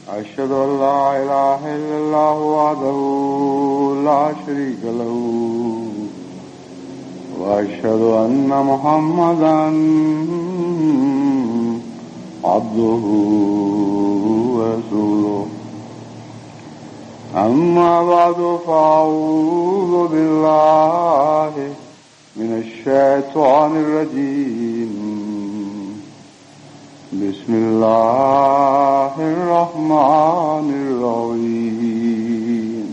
أشهد أن لا إله إلا الله وحده لا شريك له وأشهد أن محمدا عبده ورسوله أما بعد فأعوذ بالله من الشيطان الرجيم بسم الله الرحمن الرحيم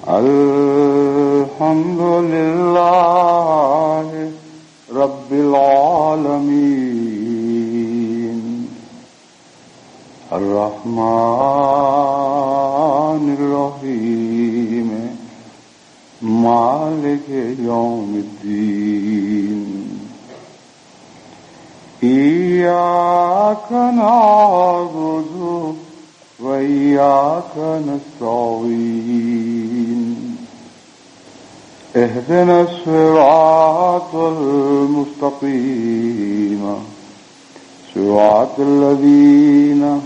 الحمد لله رب العالمين الرحمن الرحيم مالك يوم الدين إياك نعبد وإياك نستعين اهدنا الصراط المستقيم صراط الذين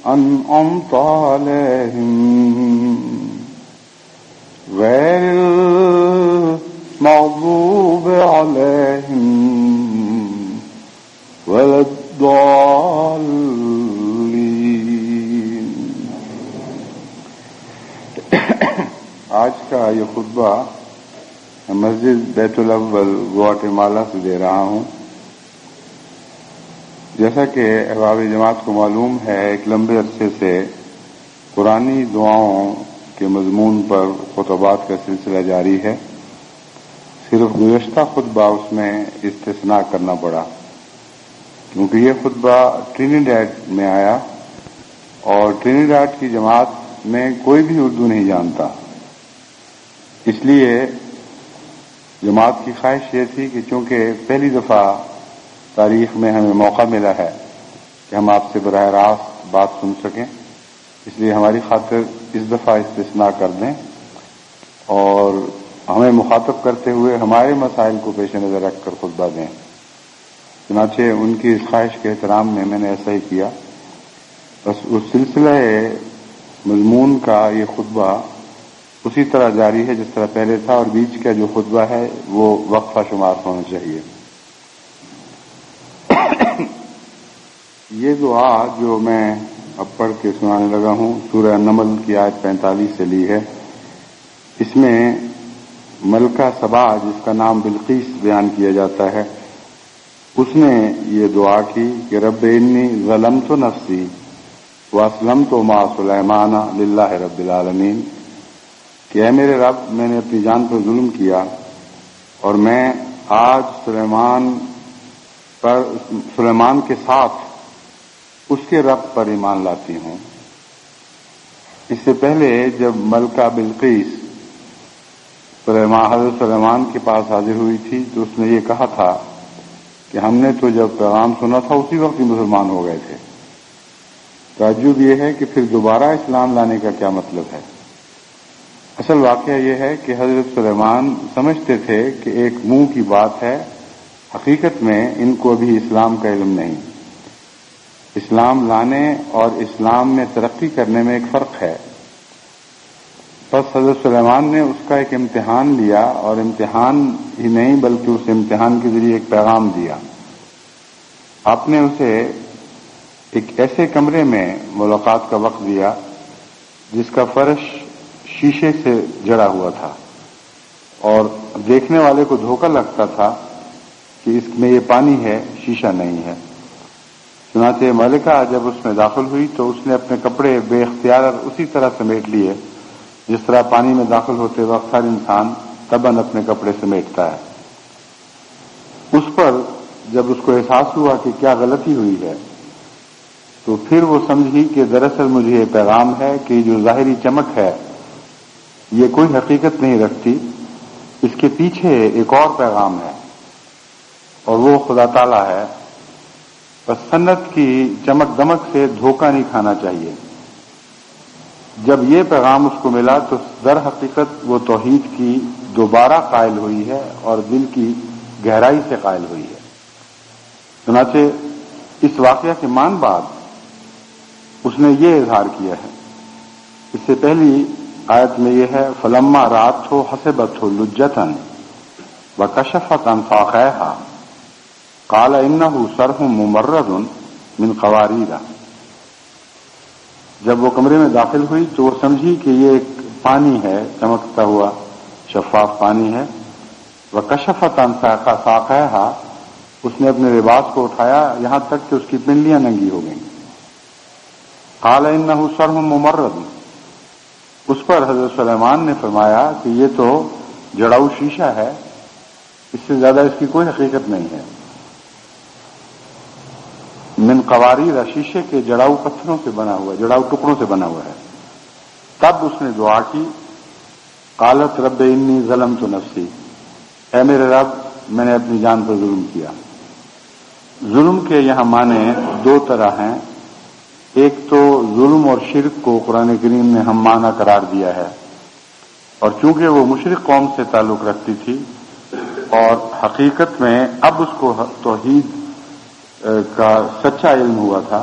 أنعمت عليهم غير المغضوب عليهم ولا الضالين. آج کا یہ خطبہ مسجد بیت الاول گواٹے-مالا سے دے رہا ہوں. جیسا کہ احباب جماعت کو معلوم ہے، ایک لمبے عرصے سے قرآنی دعاؤں کے مضمون پر خطبات کا سلسلہ جاری ہے. صرف گزشتہ خطبہ اس میں استثناء کرنا پڑا کیونکہ یہ خطبہ ٹرینیڈیڈ میں آیا اور ٹرینیڈیڈ کی جماعت میں کوئی بھی اردو نہیں جانتا. اس لیے جماعت کی خواہش یہ تھی کہ چونکہ پہلی دفعہ تاریخ میں ہمیں موقع ملا ہے کہ ہم آپ سے براہ راست بات سن سکیں، اس لیے ہماری خاطر اس دفعہ استثناء کر دیں اور ہمیں مخاطب کرتے ہوئے ہمارے مسائل کو پیش نظر رکھ کر خطبہ دیں. چنانچہ ان کی اس خواہش کے احترام میں نے ایسا ہی کیا. بس اس سلسلہ مضمون کا یہ خطبہ اسی طرح جاری ہے جس طرح پہلے تھا، اور بیچ کا جو خطبہ ہے وہ وقفہ شمار ہونا چاہیے. یہ دعا جو میں اب پڑھ کے سنانے لگا ہوں سورہ النمل کی آیت 45 سے لی ہے. اس میں ملکہ سبا، جس کا نام بلقیس بیان کیا جاتا ہے، اس نے یہ دعا کی کہ رب انی ظلمت نفسی واسلمت مع سلیمان للہ رب العالمین، کہ اے میرے رب، میں نے اپنی جان پر ظلم کیا اور میں آج سلیمان کے ساتھ اس کے رب پر ایمان لاتی ہوں. اس سے پہلے جب ملکہ بلقیس حضرت سلیمان کے پاس حاضر ہوئی تھی تو اس نے یہ کہا تھا کہ ہم نے تو جب پیغام سنا تھا اسی وقت ہی مسلمان ہو گئے تھے. تعجب یہ ہے کہ پھر دوبارہ اسلام لانے کا کیا مطلب ہے؟ اصل واقعہ یہ ہے کہ حضرت سلیمان سمجھتے تھے کہ ایک منہ کی بات ہے، حقیقت میں ان کو ابھی اسلام کا علم نہیں. اسلام لانے اور اسلام میں ترقی کرنے میں ایک فرق ہے. بس حضرت سلیمان نے اس کا ایک امتحان لیا، اور امتحان ہی نہیں بلکہ اس امتحان کے ذریعے ایک پیغام دیا. آپ نے اسے ایک ایسے کمرے میں ملاقات کا وقت دیا جس کا فرش شیشے سے جڑا ہوا تھا اور دیکھنے والے کو دھوکہ لگتا تھا کہ اس میں یہ پانی ہے، شیشہ نہیں ہے. چنانچہ ملکہ جب اس میں داخل ہوئی تو اس نے اپنے کپڑے بے اختیار اسی طرح سمیٹ لیے جس طرح پانی میں داخل ہوتے وقت ہر انسان طبعاً اپنے کپڑے سمیٹتا ہے. اس پر جب اس کو احساس ہوا کہ کیا غلطی ہوئی ہے تو پھر وہ سمجھی کہ دراصل مجھے یہ پیغام ہے کہ جو ظاہری چمک ہے یہ کوئی حقیقت نہیں رکھتی، اس کے پیچھے ایک اور پیغام ہے اور وہ خدا تعالیٰ ہے. بس سنت کی چمک دمک سے دھوکہ نہیں کھانا چاہیے. جب یہ پیغام اس کو ملا تو در حقیقت وہ توحید کی دوبارہ قائل ہوئی ہے اور دل کی گہرائی سے قائل ہوئی ہے. چنانچہ اس واقعہ کے مان بعد اس نے یہ اظہار کیا ہے. اس سے پہلی آیت میں یہ ہے فلما رات ہو حسبت ہو لجتن وکشفت عن ساقیہا قال انہ صرح ممرد من قواریر. جب وہ کمرے میں داخل ہوئی تو وہ سمجھی کہ یہ ایک پانی ہے، چمکتا ہوا شفاف پانی ہے. وکشفت عن ساقیہا، اس نے اپنے لباس کو اٹھایا یہاں تک کہ اس کی پنڈلیاں ننگی ہو گئیں. قال انہ صرح ممرد، اس پر حضرت سلیمان نے فرمایا کہ یہ تو جڑاؤ شیشہ ہے، اس سے زیادہ اس کی کوئی حقیقت نہیں ہے. من قواریر، شیشے کے جڑاؤ پتھروں سے بنا ہوا، جڑاؤ ٹکڑوں سے بنا ہوا ہے. تب اس نے دعا کی قالت رب انی ظلمت نفسی، اے میرے رب میں نے اپنی جان پر ظلم کیا. ظلم کے یہاں معنی دو طرح ہیں. ایک تو ظلم اور شرک کو قرآن کریم نے ہم معنی قرار دیا ہے، اور چونکہ وہ مشرک قوم سے تعلق رکھتی تھی اور حقیقت میں اب اس کو توحید کا سچا علم ہوا تھا،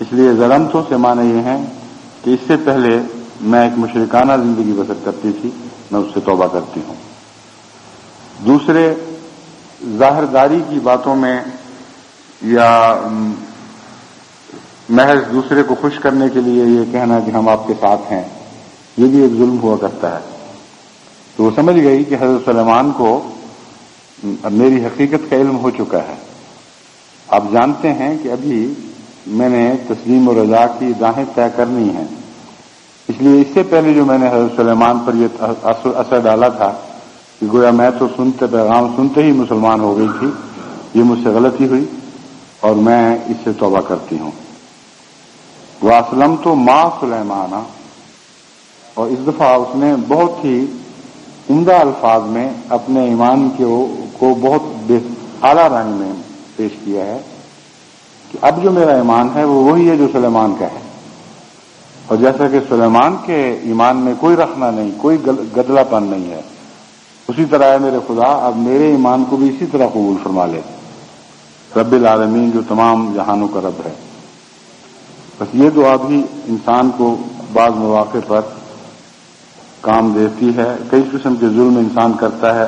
اس لیے ظلمتوں سے معنی یہ ہیں کہ اس سے پہلے میں ایک مشرکانہ زندگی بسر کرتی تھی، میں اس سے توبہ کرتی ہوں. دوسرے، ظاہر داری کی باتوں میں یا محض دوسرے کو خوش کرنے کے لیے یہ کہنا کہ ہم آپ کے ساتھ ہیں، یہ بھی ایک ظلم ہوا کرتا ہے. تو وہ سمجھ گئی کہ حضرت سلیمان کو میری حقیقت کا علم ہو چکا ہے. آپ جانتے ہیں کہ ابھی میں نے تسلیم و رضا کی راہیں طے کرنی ہیں، اس لیے اس سے پہلے جو میں نے حضرت سلیمان پر یہ اثر ڈالا تھا کہ گویا میں تو پیغام سنتے ہی مسلمان ہو گئی تھی، یہ مجھ سے غلطی ہوئی اور میں اس سے توبہ کرتی ہوں. وَأَسْلَمْتُ مَعَ سُلَيْمَانَ، اور اس دفعہ اس نے بہت ہی عمدہ الفاظ میں اپنے ایمان کو بہت اعلیٰ رنگ میں پیش کیا ہے کہ اب جو میرا ایمان ہے وہ وہی ہے جو سلیمان کا ہے. اور جیسا کہ سلیمان کے ایمان میں کوئی رخنا نہیں، کوئی گدلا پن نہیں ہے، اسی طرح ہے میرے خدا اب میرے ایمان کو بھی اسی طرح قبول فرما لے. رب العالمین جو تمام جہانوں کا رب ہے. بس یہ دعا بھی انسان کو بعض مواقع پر کام دیتی ہے. کئی قسم کے ظلم انسان کرتا ہے،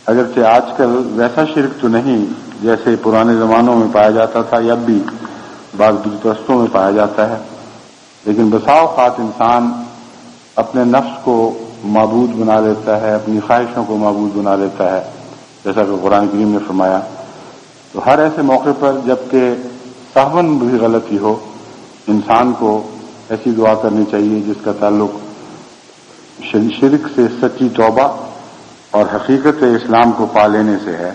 اگرچہ آج کل ویسا شرک تو نہیں جیسے پرانے زمانوں میں پایا جاتا تھا یا اب بھی بعض بت پرستوں میں پایا جاتا ہے، لیکن بسا اوقات انسان اپنے نفس کو معبود بنا لیتا ہے، اپنی خواہشوں کو معبود بنا لیتا ہے، جیسا کہ قرآن کریم نے فرمایا. تو ہر ایسے موقع پر جبکہ صحباً بھی غلطی ہو، انسان کو ایسی دعا کرنی چاہیے جس کا تعلق شرک سے سچی توبہ اور حقیقت اسلام کو پا لینے سے ہے.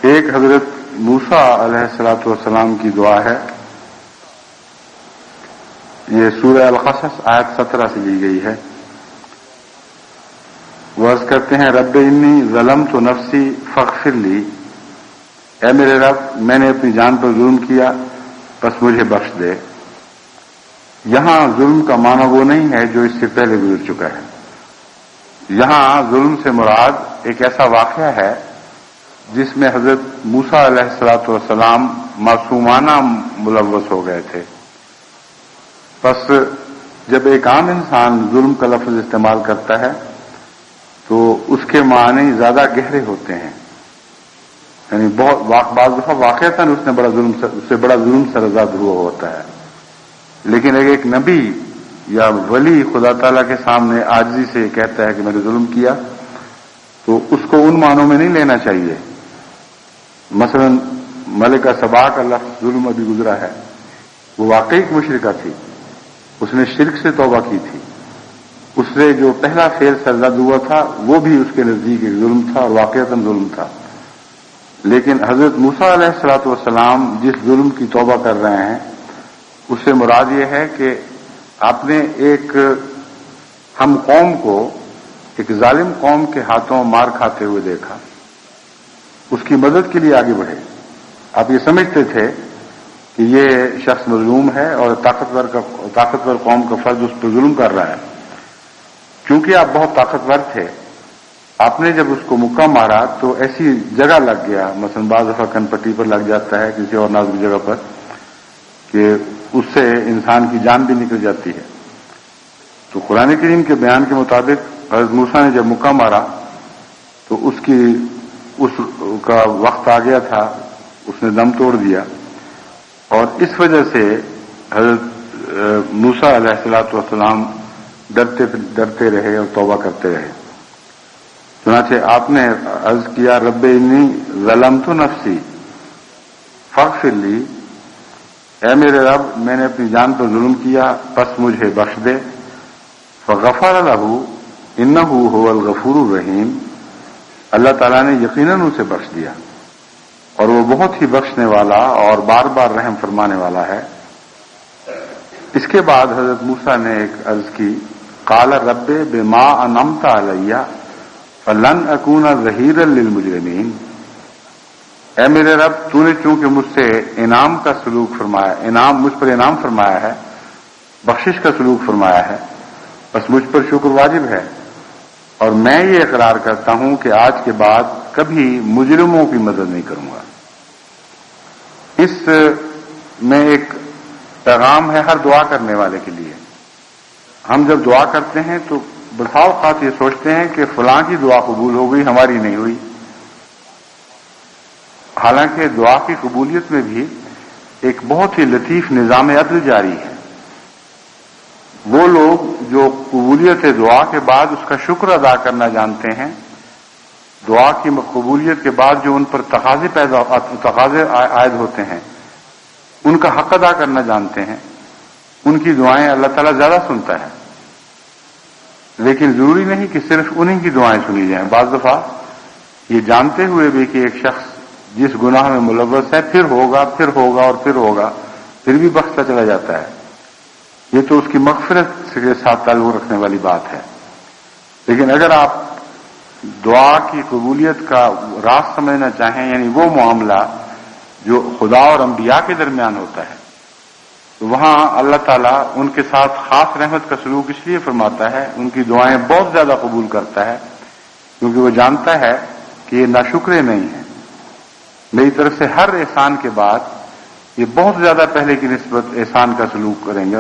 ایک حضرت موسیٰ علیہ الصلوۃ والسلام کی دعا ہے، یہ سورہ القصص آیت 17 سے لی گئی ہے. وہ عرض کرتے ہیں رب انی ظلمت نفسی فاغفر لی، اے میرے رب میں نے اپنی جان پر ظلم کیا بس مجھے بخش دے. یہاں ظلم کا معنی وہ نہیں ہے جو اس سے پہلے گزر چکا ہے. یہاں ظلم سے مراد ایک ایسا واقعہ ہے جس میں حضرت موسیٰ علیہ الصلوۃ والسلام معصومانہ ملوث ہو گئے تھے. بس جب ایک عام انسان ظلم کا لفظ استعمال کرتا ہے تو اس کے معنی زیادہ گہرے ہوتے ہیں، یعنی بعض دفعہ واقعتاً اس سے بڑا ظلم سرزد ہوا ہوتا ہے. لیکن اگر ایک نبی یا ولی خدا تعالیٰ کے سامنے عاجزی سے کہتا ہے کہ میں نے ظلم کیا تو اس کو ان معنوں میں نہیں لینا چاہیے. مثلا ملکہ سبا کا لفظ ظلم ابھی گزرا ہے، وہ واقعی ایک مشرکہ تھی، اس نے شرک سے توبہ کی تھی، اس سے جو پہلا فعل سرزد ہوا تھا وہ بھی اس کے نزدیک ایک ظلم تھا اور واقعتاً ظلم تھا. لیکن حضرت موسیٰ علیہ الصلوۃ والسلام جس ظلم کی توبہ کر رہے ہیں اس سے مراد یہ ہے کہ آپ نے ایک ہم قوم کو ایک ظالم قوم کے ہاتھوں مار کھاتے ہوئے دیکھا، اس کی مدد کے لیے آگے بڑھے. آپ یہ سمجھتے تھے کہ یہ شخص مظلوم ہے اور طاقتور قوم کا فرد اس پر ظلم کر رہا ہے. چونکہ آپ بہت طاقتور تھے، آپ نے جب اس کو مکہ مارا تو ایسی جگہ لگ گیا، مثلا بعض دفعہ کن پٹی پر لگ جاتا ہے، کسی اور نازک جگہ پر، کہ اس سے انسان کی جان بھی نکل جاتی ہے. تو قرآن کریم کے بیان کے مطابق حضرت موسیٰ نے جب مکہ مارا تو اس کا وقت آ گیا تھا، اس نے دم توڑ دیا، اور اس وجہ سے حضرت موسیٰ علیہ الصلوۃ والسلام ڈرتے رہے اور توبہ کرتے رہے. چنانچہ آپ نے عرض کیا رب انی ظلمت نفسی فاغفر لی، اے میرے رب میں نے اپنی جان پر ظلم کیا پس مجھے بخش دے. فغفر لہ انہ هو الغفور الرحیم، اللہ تعالیٰ نے یقیناً اسے بخش دیا اور وہ بہت ہی بخشنے والا اور بار بار رحم فرمانے والا ہے. اس کے بعد حضرت موسیٰ نے ایک عرض کی قال رب بما انعمت علی فلن اکون ظہیرا للمجرمین، اے میرے رب تو نے چونکہ مجھ سے انعام کا سلوک فرمایا، مجھ پر انعام فرمایا ہے، بخشش کا سلوک فرمایا ہے، بس مجھ پر شکر واجب ہے، اور میں یہ اقرار کرتا ہوں کہ آج کے بعد کبھی مجرموں کی مدد نہیں کروں گا. اس میں ایک پیغام ہے ہر دعا کرنے والے کے لیے. ہم جب دعا کرتے ہیں تو بسا اوقات یہ سوچتے ہیں کہ فلاں کی دعا قبول ہو گئی، ہماری نہیں ہوئی. حالانکہ دعا کی قبولیت میں بھی ایک بہت ہی لطیف نظام عدل جاری ہے. وہ لوگ جو قبولیت دعا کے بعد اس کا شکر ادا کرنا جانتے ہیں، دعا کی قبولیت کے بعد جو ان پر تقاضے عائد ہوتے ہیں ان کا حق ادا کرنا جانتے ہیں، ان کی دعائیں اللہ تعالیٰ زیادہ سنتا ہے. لیکن ضروری نہیں کہ صرف انہی کی دعائیں سنی جائیں. بعض دفعہ یہ جانتے ہوئے بھی کہ ایک شخص جس گناہ میں ملوث ہے پھر ہوگا اور پھر ہوگا، پھر بھی بخشتا چلا جاتا ہے. یہ تو اس کی مغفرت کے ساتھ تعلق رکھنے والی بات ہے. لیکن اگر آپ دعا کی قبولیت کا راز سمجھنا چاہیں، یعنی وہ معاملہ جو خدا اور انبیاء کے درمیان ہوتا ہے، تو وہاں اللہ تعالیٰ ان کے ساتھ خاص رحمت کا سلوک اس لیے فرماتا ہے، ان کی دعائیں بہت زیادہ قبول کرتا ہے، کیونکہ وہ جانتا ہے کہ یہ ناشکرے نہیں ہیں. میری طرف سے ہر احسان کے بعد یہ بہت زیادہ پہلے کی نسبت احسان کا سلوک کریں گے،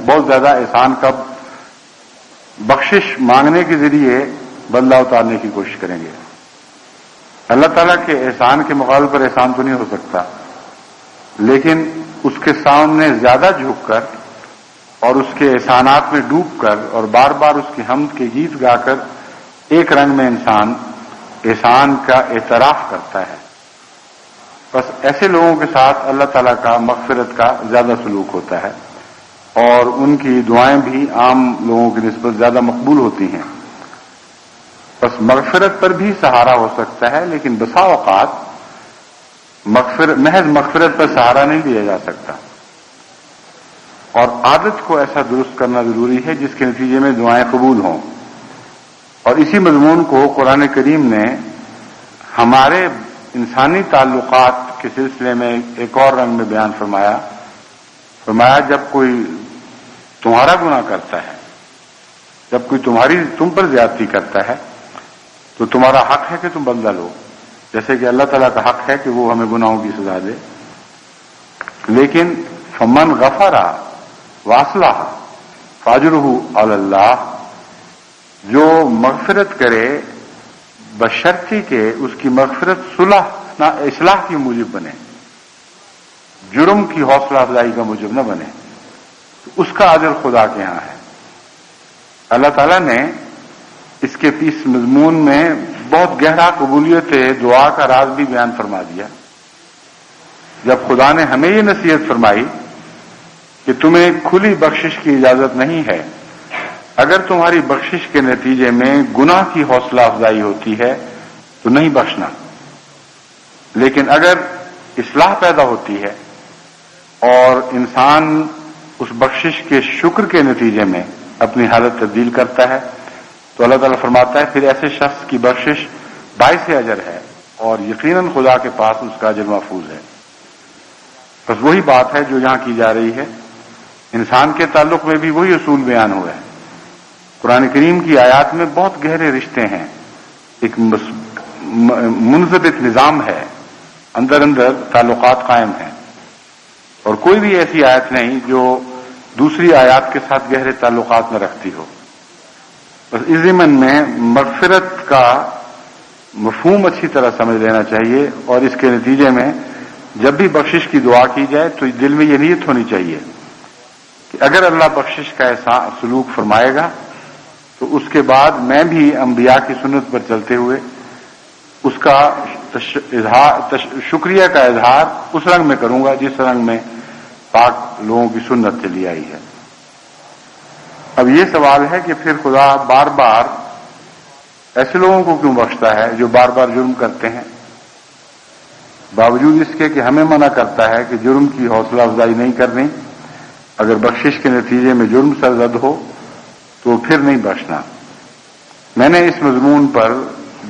بہت زیادہ احسان کا بخشش مانگنے کے ذریعے بدلہ اتارنے کی کوشش کریں گے. اللہ تعالیٰ کے احسان کے مقابلے پر احسان تو نہیں ہو سکتا، لیکن اس کے سامنے زیادہ جھک کر اور اس کے احسانات میں ڈوب کر اور بار بار اس کی حمد کے گیت گا کر ایک رنگ میں انسان احسان کا اعتراف کرتا ہے. بس ایسے لوگوں کے ساتھ اللہ تعالیٰ کا مغفرت کا زیادہ سلوک ہوتا ہے اور ان کی دعائیں بھی عام لوگوں کی نسبت زیادہ مقبول ہوتی ہیں. بس مغفرت پر بھی سہارا ہو سکتا ہے، لیکن بسا اوقات محض مغفرت پر سہارا نہیں لیا جا سکتا، اور عادت کو ایسا درست کرنا ضروری ہے جس کے نتیجے میں دعائیں قبول ہوں. اور اسی مضمون کو قرآن کریم نے ہمارے انسانی تعلقات کے سلسلے میں ایک اور رنگ میں بیان فرمایا جب کوئی تمہارا گناہ کرتا ہے، جب کوئی تم پر زیادتی کرتا ہے تو تمہارا حق ہے کہ تم بدلہ لو، جیسے کہ اللہ تعالیٰ کا حق ہے کہ وہ ہمیں گناہوں کی سزا دے. لیکن فمن غفر واصلح فاجرہ علی اللہ، جو مغفرت کرے بشرطی کہ اس کی مغفرت اصلاح کی موجب بنے، جرم کی حوصلہ افزائی کا موجب نہ بنے، تو اس کا اجر خدا کے ہاں ہے. اللہ تعالیٰ نے اس کے اس مضمون میں بہت گہرا قبولیت دعا کا راز بھی بیان فرما دیا. جب خدا نے ہمیں یہ نصیحت فرمائی کہ تمہیں کھلی بخشش کی اجازت نہیں ہے، اگر تمہاری بخشش کے نتیجے میں گناہ کی حوصلہ افزائی ہوتی ہے تو نہیں بخشنا، لیکن اگر اصلاح پیدا ہوتی ہے اور انسان اس بخشش کے شکر کے نتیجے میں اپنی حالت تبدیل کرتا ہے تو اللہ تعالیٰ فرماتا ہے پھر ایسے شخص کی بخشش باعث اجر ہے اور یقیناً خدا کے پاس اس کا اجر محفوظ ہے. بس وہی بات ہے جو یہاں کی جا رہی ہے. انسان کے تعلق میں بھی وہی اصول بیان ہوا ہے. قرآن کریم کی آیات میں بہت گہرے رشتے ہیں، ایک منضبط نظام ہے، اندر تعلقات قائم ہیں. اور کوئی بھی ایسی آیت نہیں جو دوسری آیات کے ساتھ گہرے تعلقات میں رکھتی ہو. بس اس ضمن میں مغفرت کا مفہوم اچھی طرح سمجھ لینا چاہیے، اور اس کے نتیجے میں جب بھی بخشش کی دعا کی جائے تو دل میں یہ نیت ہونی چاہیے کہ اگر اللہ بخشش کا ایسا سلوک فرمائے گا تو اس کے بعد میں بھی انبیاء کی سنت پر چلتے ہوئے اس کا شکریہ کا اظہار اس رنگ میں کروں گا جس رنگ میں پاک لوگوں کی سنت چلی آئی ہے. اب یہ سوال ہے کہ پھر خدا بار بار ایسے لوگوں کو کیوں بخشتا ہے جو بار بار جرم کرتے ہیں، باوجود اس کے کہ ہمیں منع کرتا ہے کہ جرم کی حوصلہ افزائی نہیں کرنی، اگر بخشش کے نتیجے میں جرم سرزد ہو تو پھر نہیں بخشنا. میں نے اس مضمون پر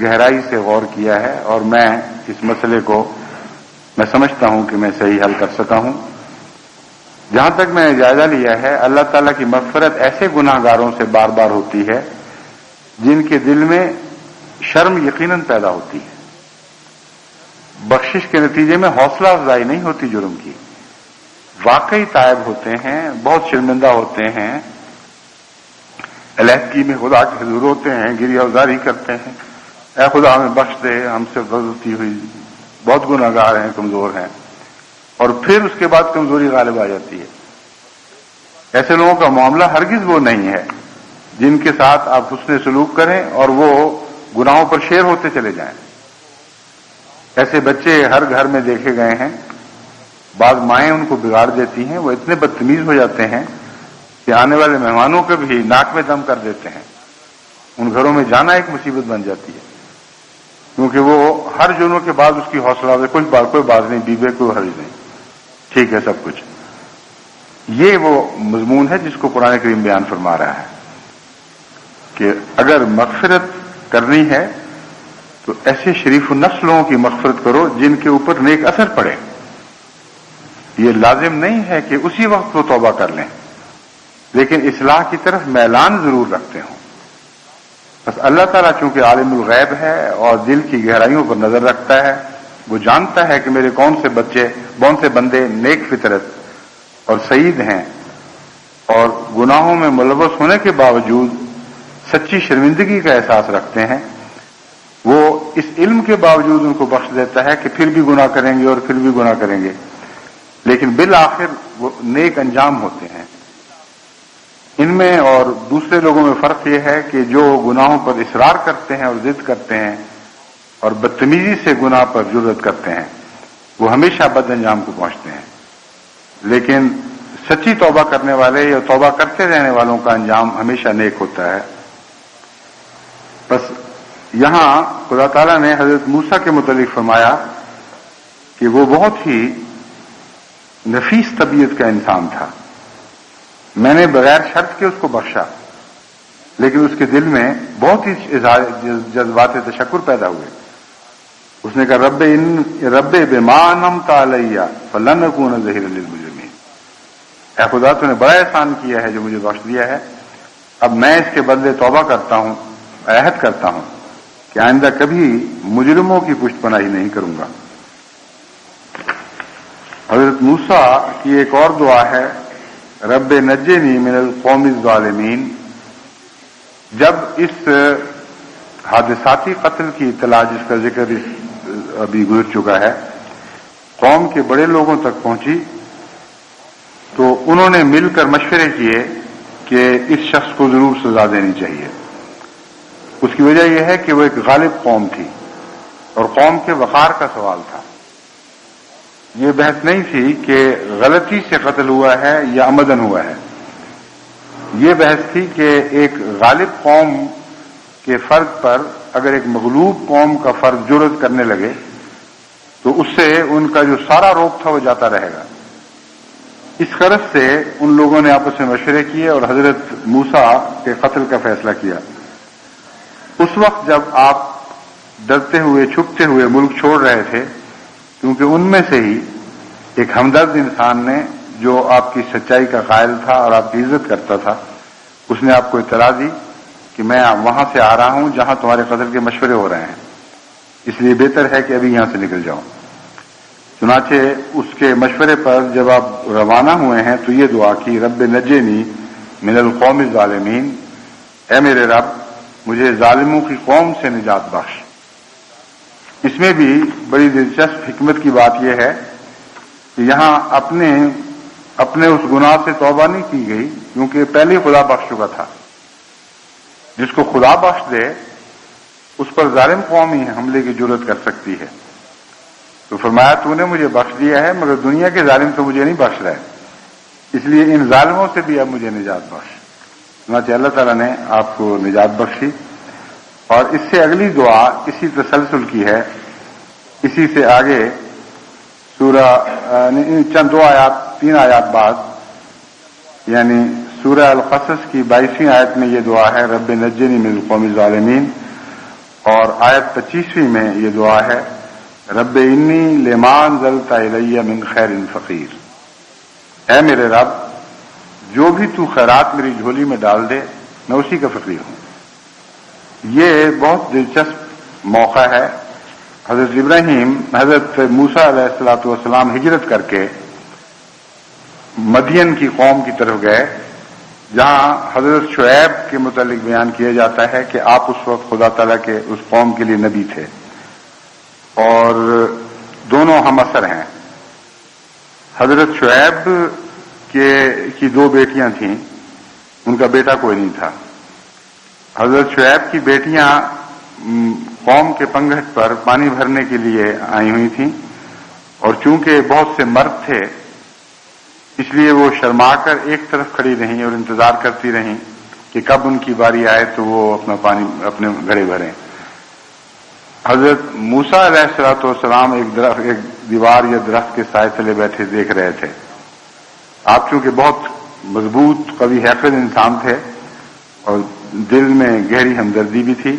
گہرائی سے غور کیا ہے اور میں اس مسئلے کو میں سمجھتا ہوں کہ میں صحیح حل کر سکا ہوں. جہاں تک میں نے جائزہ لیا ہے، اللہ تعالیٰ کی مغفرت ایسے گناہ گاروں سے بار بار ہوتی ہے جن کے دل میں شرم یقیناً پیدا ہوتی ہے. بخشش کے نتیجے میں حوصلہ افزائی نہیں ہوتی جرم کی، واقعی تائب ہوتے ہیں، بہت شرمندہ ہوتے ہیں، علیحدگی میں خدا کے حضور ہوتے ہیں، گریہ ازاری کرتے ہیں، اے خدا ہمیں بخش دے، ہم سے غلطی ہوئی، بہت گناہ گار ہیں، کمزور ہیں، اور پھر اس کے بعد کمزوری غالب آ جاتی ہے. ایسے لوگوں کا معاملہ ہرگز وہ نہیں ہے جن کے ساتھ آپ حسن سلوک کریں اور وہ گناہوں پر شیر ہوتے چلے جائیں. ایسے بچے ہر گھر میں دیکھے گئے ہیں، بعض مائیں ان کو بگاڑ دیتی ہیں، وہ اتنے بدتمیز ہو جاتے ہیں کہ آنے والے مہمانوں کو بھی ناک میں دم کر دیتے ہیں. ان گھروں میں جانا ایک مصیبت بن جاتی ہے، کیونکہ وہ ہر جرم کے بعد اس کی حوصلہ کوئی بات نہیں، بیوے کوئی حرج نہیں، ٹھیک ہے سب کچھ. یہ وہ مضمون ہے جس کو قرآن کریم بیان فرما رہا ہے کہ اگر مغفرت کرنی ہے تو ایسے شریف النفس لوگوں کی مغفرت کرو جن کے اوپر نیک اثر پڑے. یہ لازم نہیں ہے کہ اسی وقت وہ توبہ کر لیں، لیکن اصلاح کی طرف میلان ضرور رکھتے ہوں. بس اللہ تعالیٰ چونکہ عالم الغیب ہے اور دل کی گہرائیوں پر نظر رکھتا ہے، وہ جانتا ہے کہ میرے کون سے بندے نیک فطرت اور سعید ہیں اور گناہوں میں ملوث ہونے کے باوجود سچی شرمندگی کا احساس رکھتے ہیں. وہ اس علم کے باوجود ان کو بخش دیتا ہے کہ پھر بھی گناہ کریں گے اور پھر بھی گناہ کریں گے، لیکن بالآخر وہ نیک انجام ہوتے ہیں. ان میں اور دوسرے لوگوں میں فرق یہ ہے کہ جو گناہوں پر اصرار کرتے ہیں اور ضد کرتے ہیں اور بدتمیزی سے گناہ پر جرأت کرتے ہیں، وہ ہمیشہ بد انجام کو پہنچتے ہیں. لیکن سچی توبہ کرنے والے یا توبہ کرتے رہنے والوں کا انجام ہمیشہ نیک ہوتا ہے. بس یہاں خدا تعالیٰ نے حضرت موسیٰ کے متعلق فرمایا کہ وہ بہت ہی نفیس طبیعت کا انسان تھا. میں نے بغیر شرط کے اس کو بخشا، لیکن اس کے دل میں بہت ہی جذبات تشکر پیدا ہوئے. اس نے کہا رب بما انعمت علی فلن اکون ظہیرا للمجرمین، اے خدا تو نے بڑا احسان کیا ہے جو مجھے بخش دیا ہے، اب میں اس کے بدلے توبہ کرتا ہوں، عہد کرتا ہوں کہ آئندہ کبھی مجرموں کی پشت پناہی نہیں کروں گا. حضرت موسیٰ کی ایک اور دعا ہے رب نجنی من القوم الظالمین. جب اس حادثاتی قتل کی اطلاع جس کا ذکر ابھی گزر چکا ہے قوم کے بڑے لوگوں تک پہنچی تو انہوں نے مل کر مشورے کیے کہ اس شخص کو ضرور سزا دینی چاہیے. اس کی وجہ یہ ہے کہ وہ ایک غالب قوم تھی اور قوم کے وقار کا سوال تھا. یہ بحث نہیں تھی کہ غلطی سے قتل ہوا ہے یا عمدن ہوا ہے، یہ بحث تھی کہ ایک غالب قوم کے فرد پر اگر ایک مغلوب قوم کا فرد جرأت کرنے لگے تو اس سے ان کا جو سارا روپ تھا وہ جاتا رہے گا. اس غرض سے ان لوگوں نے آپس میں مشورے کیے اور حضرت موسیٰ کے قتل کا فیصلہ کیا. اس وقت جب آپ ڈرتے ہوئے چھپتے ہوئے ملک چھوڑ رہے تھے، کیونکہ ان میں سے ہی ایک ہمدرد انسان نے جو آپ کی سچائی کا قائل تھا اور آپ کی عزت کرتا تھا، اس نے آپ کو اطلاع دی کہ میں وہاں سے آ رہا ہوں جہاں تمہارے قتل کے مشورے ہو رہے ہیں، اس لیے بہتر ہے کہ ابھی یہاں سے نکل جاؤ. چنانچہ اس کے مشورے پر جب آپ روانہ ہوئے ہیں تو یہ دعا کی، رب نجنی من القوم الظالمین، اے میرے رب مجھے ظالموں کی قوم سے نجات بخش۔ اس میں بھی بڑی دلچسپ حکمت کی بات یہ ہے کہ یہاں اپنے اس گناہ سے توبہ نہیں کی گئی، کیونکہ پہلے خدا بخش چکا تھا۔ جس کو خدا بخش دے اس پر ظالم قوم ہی حملے کی جرات کر سکتی ہے۔ تو فرمایا تو نے مجھے بخش دیا ہے، مگر دنیا کے ظالم تو مجھے نہیں بخش رہے، اس لیے ان ظالموں سے بھی اب مجھے نجات بخش۔ چنانچہ اللہ تعالیٰ نے آپ کو نجات بخشی، اور اس سے اگلی دعا اسی تسلسل کی ہے۔ اسی سے آگے سورہ چند 3 آیات بعد، یعنی سورہ القصص کی 22ویں آیت میں یہ دعا ہے، رب نجنی من القوم الظالمین، اور آیت 25ویں میں یہ دعا ہے، رب انی لما انزلت الی من خیر فقیر، اے میرے رب جو بھی تو خیرات میری جھولی میں ڈال دے میں اسی کا فقیر ہوں۔ یہ بہت دلچسپ موقع ہے۔ حضرت موسیٰ علیہ الصلوۃ والسلام ہجرت کر کے مدین کی قوم کی طرف گئے، جہاں حضرت شعیب کے متعلق بیان کیا جاتا ہے کہ آپ اس وقت خدا تعالیٰ کے اس قوم کے لیے نبی تھے، اور دونوں ہم اثر ہیں۔ حضرت شعیب کی 2 بیٹیاں تھیں، ان کا بیٹا کوئی نہیں تھا۔ حضرت شعیب کی بیٹیاں قوم کے پنگھٹ پر پانی بھرنے کے لیے آئی ہوئی تھیں، اور چونکہ بہت سے مرد تھے اس لیے وہ شرما کر ایک طرف کھڑی رہیں اور انتظار کرتی رہیں کہ کب ان کی باری آئے تو وہ اپنا پانی اپنے گھڑے بھریں۔ حضرت موسیٰ علیہ الصلوۃ والسلام ایک دیوار یا درخت کے سائے تلے بیٹھے دیکھ رہے تھے۔ آپ چونکہ بہت مضبوط قوی حیثیت انسان تھے اور دل میں گہری ہمدردی بھی تھی،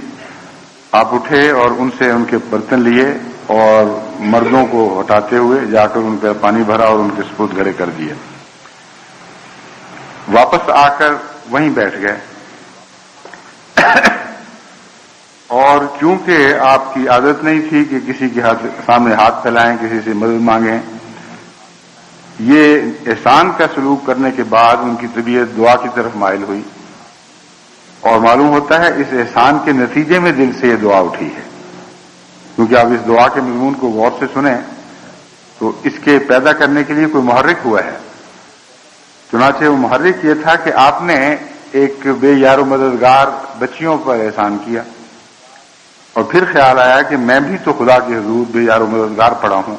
آپ اٹھے اور ان سے ان کے برتن لیے اور مردوں کو ہٹاتے ہوئے جا کر ان کا پانی بھرا اور ان کے سپرد گھڑے کر دیے۔ واپس آ کر وہیں بیٹھ گئے، اور چونکہ آپ کی عادت نہیں تھی کہ کسی کے سامنے ہاتھ پھیلائیں، کسی سے مدد مانگیں، یہ احسان کا سلوک کرنے کے بعد ان کی طبیعت دعا کی طرف مائل ہوئی، اور معلوم ہوتا ہے اس احسان کے نتیجے میں دل سے یہ دعا اٹھی ہے، کیونکہ آپ اس دعا کے مضمون کو غور سے سنیں تو اس کے پیدا کرنے کے لیے کوئی محرک ہوا ہے۔ چنانچہ وہ محرک یہ تھا کہ آپ نے ایک بے یار و مددگار بچیوں پر احسان کیا، اور پھر خیال آیا کہ میں بھی تو خدا کے حضور بے یار و مددگار پڑا ہوں،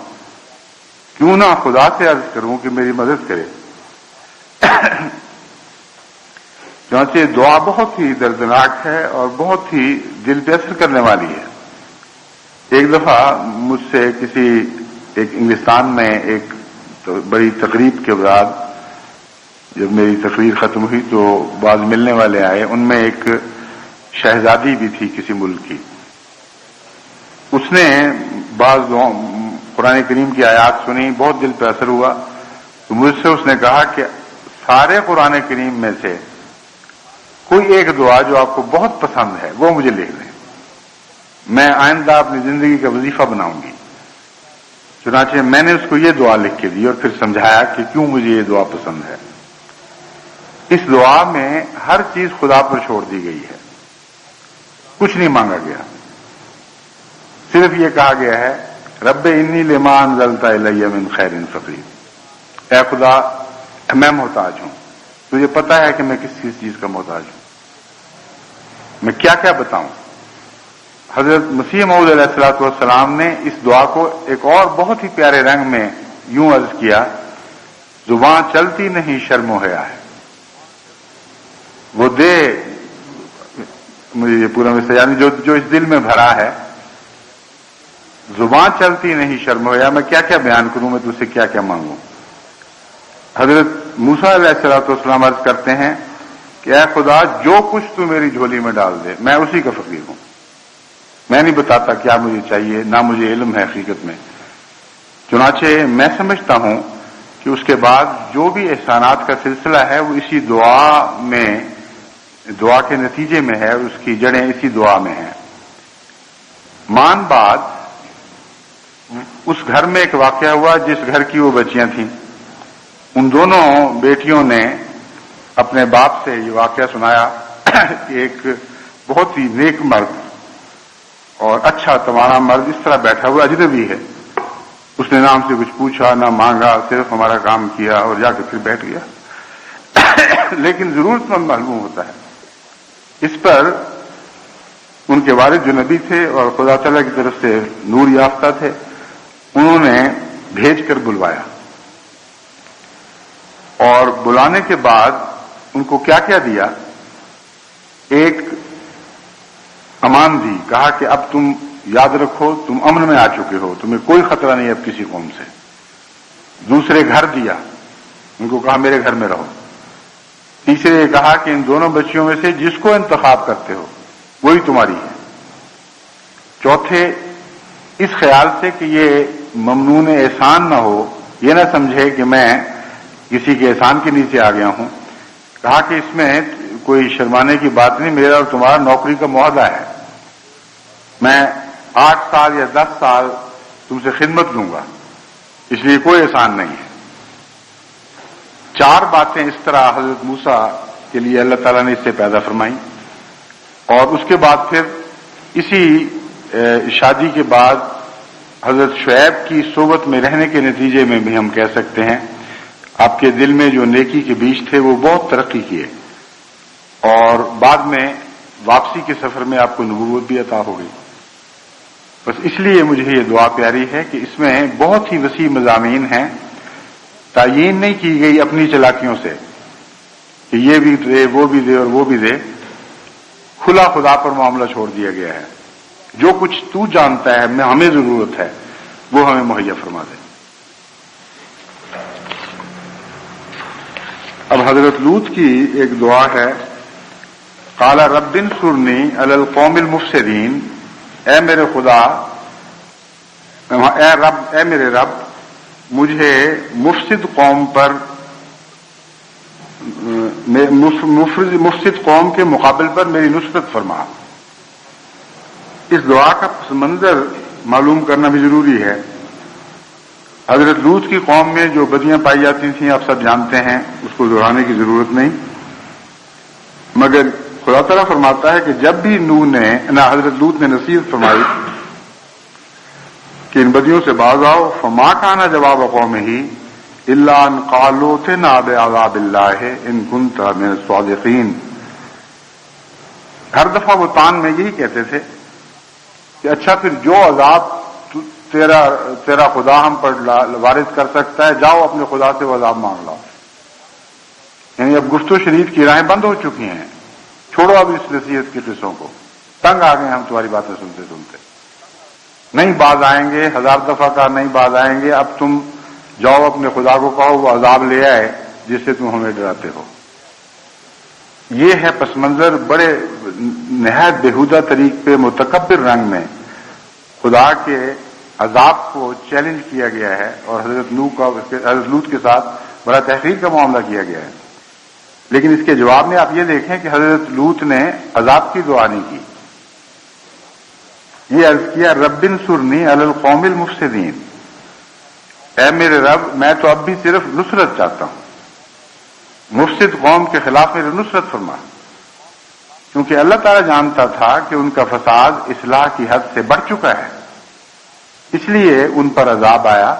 کیوں نہ خدا سے عرض کروں کہ میری مدد کرے۔ چنانچہ دعا بہت ہی دردناک ہے اور بہت ہی دل پہ اثر کرنے والی ہے۔ ایک دفعہ مجھ سے ایک انگلستان میں ایک بڑی تقریب کے بعد جب میری تقریر ختم ہوئی تو بعض ملنے والے آئے، ان میں ایک شہزادی بھی تھی کسی ملک کی۔ اس نے بعض قرآن کریم کی آیات سنی، بہت دل پہ اثر ہوا، تو مجھ سے اس نے کہا کہ سارے قرآن کریم میں سے کوئی ایک دعا جو آپ کو بہت پسند ہے وہ مجھے لکھ دیں، میں آئندہ اپنی زندگی کا وظیفہ بناؤں گی۔ چنانچہ میں نے اس کو یہ دعا لکھ کے دی اور پھر سمجھایا کہ کیوں مجھے یہ دعا پسند ہے۔ اس دعا میں ہر چیز خدا پر چھوڑ دی گئی ہے، کچھ نہیں مانگا گیا، صرف یہ کہا گیا ہے رب انی لما انزلت الی من خیر فقیر، اے خدا میں محتاج ہوں، تجھے پتا ہے کہ میں کس چیز کا محتاج ہوں، میں کیا کیا بتاؤں۔ حضرت مسیح موعود علیہ الصلوۃ والسلام نے اس دعا کو ایک اور بہت ہی پیارے رنگ میں یوں عرض کیا، زبان چلتی نہیں شرم و حیا ہے، وہ دے مجھے یہ پورا میں یعنی جو اس دل میں بھرا ہے، زبان چلتی نہیں شرم و حیا، میں کیا کیا بیان کروں، میں تجھ سے کیا کیا مانگوں۔ حضرت موسیٰ علیہ الصلوۃ والسلام عرض کرتے ہیں کہ اے خدا جو کچھ تو میری جھولی میں ڈال دے میں اسی کا فقیر ہوں، میں نہیں بتاتا کیا مجھے چاہیے، نہ مجھے علم ہے حقیقت میں۔ چنانچہ میں سمجھتا ہوں کہ اس کے بعد جو بھی احسانات کا سلسلہ ہے وہ اسی دعا کے نتیجے میں ہے، اس کی جڑیں اسی دعا میں ہیں۔ مان بات اس گھر میں ایک واقعہ ہوا جس گھر کی وہ بچیاں تھیں. ان دونوں بیٹیوں نے اپنے باپ سے یہ واقعہ سنایا کہ ایک بہت ہی نیک مرد اور اچھا تمہارا مرد اس طرح بیٹھا ہوا اجنبی ہے. اس نے نہ ہم سے کچھ پوچھا نہ مانگا، صرف ہمارا کام کیا اور جا کے پھر بیٹھ گیا. لیکن ضرورت مند معلوم ہوتا ہے. اس پر ان کے والد جو نبی تھے اور خدا تعالیٰ کی طرف سے نور یافتہ تھے، انہوں نے بھیج کر بلوایا، اور بلانے کے بعد ان کو کیا کیا دیا؟ ایک امان دی، کہا کہ اب تم یاد رکھو تم امن میں آ چکے ہو، تمہیں کوئی خطرہ نہیں ہے اب کسی قوم سے. دوسرے گھر دیا، ان کو کہا میرے گھر میں رہو. تیسرے یہ کہا کہ ان دونوں بچیوں میں سے جس کو انتخاب کرتے ہو وہی تمہاری ہے. چوتھے اس خیال سے کہ یہ ممنون احسان نہ ہو، یہ نہ سمجھے کہ میں کسی کے احسان کے نیچے آ گیا ہوں، کہا کہ اس میں کوئی شرمانے کی بات نہیں، میرا اور تمہارا نوکری کا معاہدہ ہے، میں 8 سال یا 10 سال تم سے خدمت لوں گا، اس لیے کوئی احسان نہیں ہے. 4 باتیں اس طرح حضرت موسیٰ کے لیے اللہ تعالیٰ نے اس سے پیدا فرمائی. اور اس کے بعد پھر اسی شادی کے بعد حضرت شعیب کی صحبت میں رہنے کے نتیجے میں بھی ہم کہہ سکتے ہیں آپ کے دل میں جو نیکی کے بیج تھے وہ بہت ترقی کیے، اور بعد میں واپسی کے سفر میں آپ کو نبوت بھی عطا ہو گئی. بس اس لیے مجھے یہ دعا پیاری ہے کہ اس میں بہت ہی وسیع مضامین ہیں. تعیین نہیں کی گئی اپنی چلاکیوں سے کہ یہ بھی دے وہ بھی دے اور وہ بھی دے، کھلا خدا پر معاملہ چھوڑ دیا گیا ہے. جو کچھ تو جانتا ہے ہمیں ضرورت ہے وہ ہمیں مہیا فرما دے. اب حضرت لوط کی ایک دعا ہے، قال رب انصرنی علی القوم المفسدین، اے میرے خدا، اے میرے رب، مجھے مفسد قوم پر، مفسد قوم کے مقابل پر میری نصرت فرما. اس دعا کا پس منظر معلوم کرنا بھی ضروری ہے. حضرت لوط کی قوم میں جو بدیاں پائی جاتی تھیں آپ سب جانتے ہیں، اس کو دہرانے کی ضرورت نہیں، مگر خدا تعالیٰ فرماتا ہے کہ جب بھی حضرت لوط نے نصیحت فرمائی کہ ان بدیوں سے باز آؤ، فما کان جواب قومہ الا ان قالوا ائتنا بعذاب اللہ ان کنت من الصادقین. ہر دفعہ وہ تان میں یہی کہتے تھے کہ اچھا پھر جو عذاب تیرا خدا ہم پر وارد کر سکتا ہے، جاؤ اپنے خدا سے وہ عذاب مانگ لاؤ. یعنی اب گفت و شنید کی راہیں بند ہو چکی ہیں، چھوڑو اب اس نصیحت کی قصوں کو، تنگ آ گئے ہم تمہاری باتیں سنتے سنتے، نہیں باز آئیں گے، 1000 دفعہ کا نہیں باز آئیں گے، اب تم جاؤ اپنے خدا کو کہو وہ عذاب لے آئے جس سے تم ہمیں ڈراتے ہو. یہ ہے پس منظر بڑے نہایت بےہودہ طریق پہ متکبر رنگ میں خدا کے عذاب کو چیلنج کیا گیا ہے، اور حضرت لوط کے ساتھ بڑا تحقیر کا معاملہ کیا گیا ہے. لیکن اس کے جواب میں آپ یہ دیکھیں کہ حضرت لوط نے عذاب کی دعا نہیں کی، یہ عرض کیا رب انصرنی علی القوم المفسدین، اے میرے رب میں تو اب بھی صرف نصرت چاہتا ہوں، مفسد قوم کے خلاف میری نصرت فرما. کیونکہ اللہ تعالیٰ جانتا تھا کہ ان کا فساد اصلاح کی حد سے بڑھ چکا ہے، اس لیے ان پر عذاب آیا.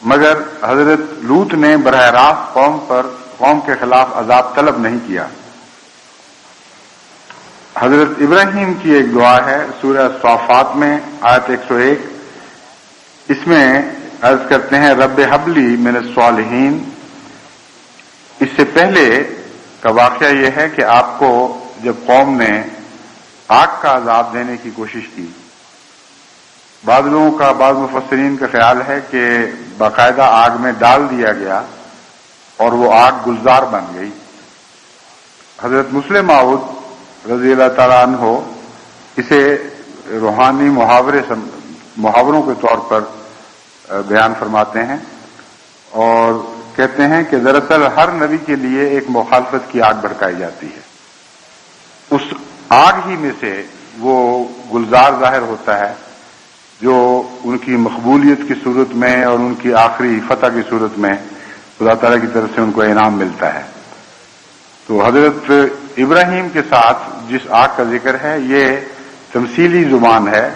مگر حضرت لوط نے براہ راست قوم کے خلاف عذاب طلب نہیں کیا. حضرت ابراہیم کی ایک دعا ہے سورہ صافات میں آیت 101، اس میں عرض کرتے ہیں رب حبلی من الصالحین. اس سے پہلے کا واقعہ یہ ہے کہ آپ کو جب قوم نے آگ کا عذاب دینے کی کوشش کی، بعض مفسرین کا خیال ہے کہ باقاعدہ آگ میں ڈال دیا گیا اور وہ آگ گلزار بن گئی. حضرت مسلم موعود رضی اللہ تعالیٰ عنہ اسے روحانی محاوروں کے طور پر بیان فرماتے ہیں اور کہتے ہیں کہ دراصل ہر نبی کے لیے ایک مخالفت کی آگ بھڑکائی جاتی ہے، اس آگ ہی میں سے وہ گلزار ظاہر ہوتا ہے جو ان کی مقبولیت کی صورت میں اور ان کی آخری فتح کی صورت میں خدا تعالیٰ کی طرف سے ان کو انعام ملتا ہے۔ تو حضرت ابراہیم کے ساتھ جس آگ کا ذکر ہے یہ تمثیلی زبان ہے،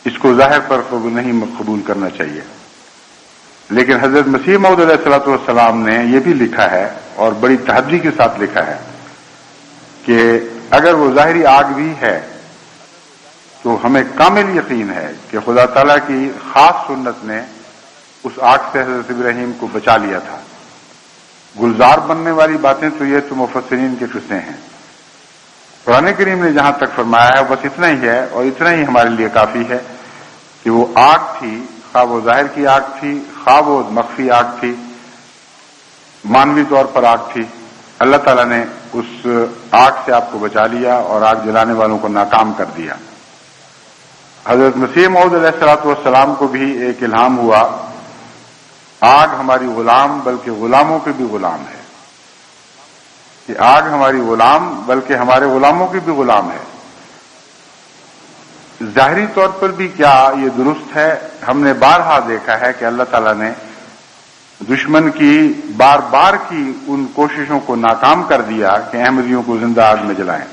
اس کو ظاہر پر نہیں قبول کرنا چاہیے۔ لیکن حضرت مسیح موعود علیہ الصلوۃ والسلام نے یہ بھی لکھا ہے اور بڑی تحدی کے ساتھ لکھا ہے کہ اگر وہ ظاہری آگ بھی ہے تو ہمیں کامل یقین ہے کہ خدا تعالیٰ کی خاص سنت نے اس آگ سے حضرت ابراہیم کو بچا لیا تھا۔ گلزار بننے والی باتیں تو یہ تو مفسرین کے قصے ہیں۔ قرآن کریم نے جہاں تک فرمایا ہے بس اتنا ہی ہے، اور اتنا ہی ہمارے لیے کافی ہے کہ وہ آگ تھی، خواہ وہ ظاہر کی آگ تھی، خواہ وہ مخفی آگ تھی، مانوی طور پر آگ تھی، اللہ تعالیٰ نے اس آگ سے آپ کو بچا لیا اور آگ جلانے والوں کو ناکام کر دیا۔ حضرت مسیح موعود علیہ الصلوۃ والسلام کو بھی ایک الہام ہوا، آگ ہماری غلام بلکہ غلاموں کے بھی غلام ہے، کہ آگ ہماری غلام بلکہ ہمارے غلاموں کی بھی غلام ہے۔ ظاہری طور پر بھی کیا یہ درست ہے؟ ہم نے بارہا دیکھا ہے کہ اللہ تعالیٰ نے دشمن کی بار بار کی ان کوششوں کو ناکام کر دیا کہ احمدیوں کو زندہ آگ میں جلائیں۔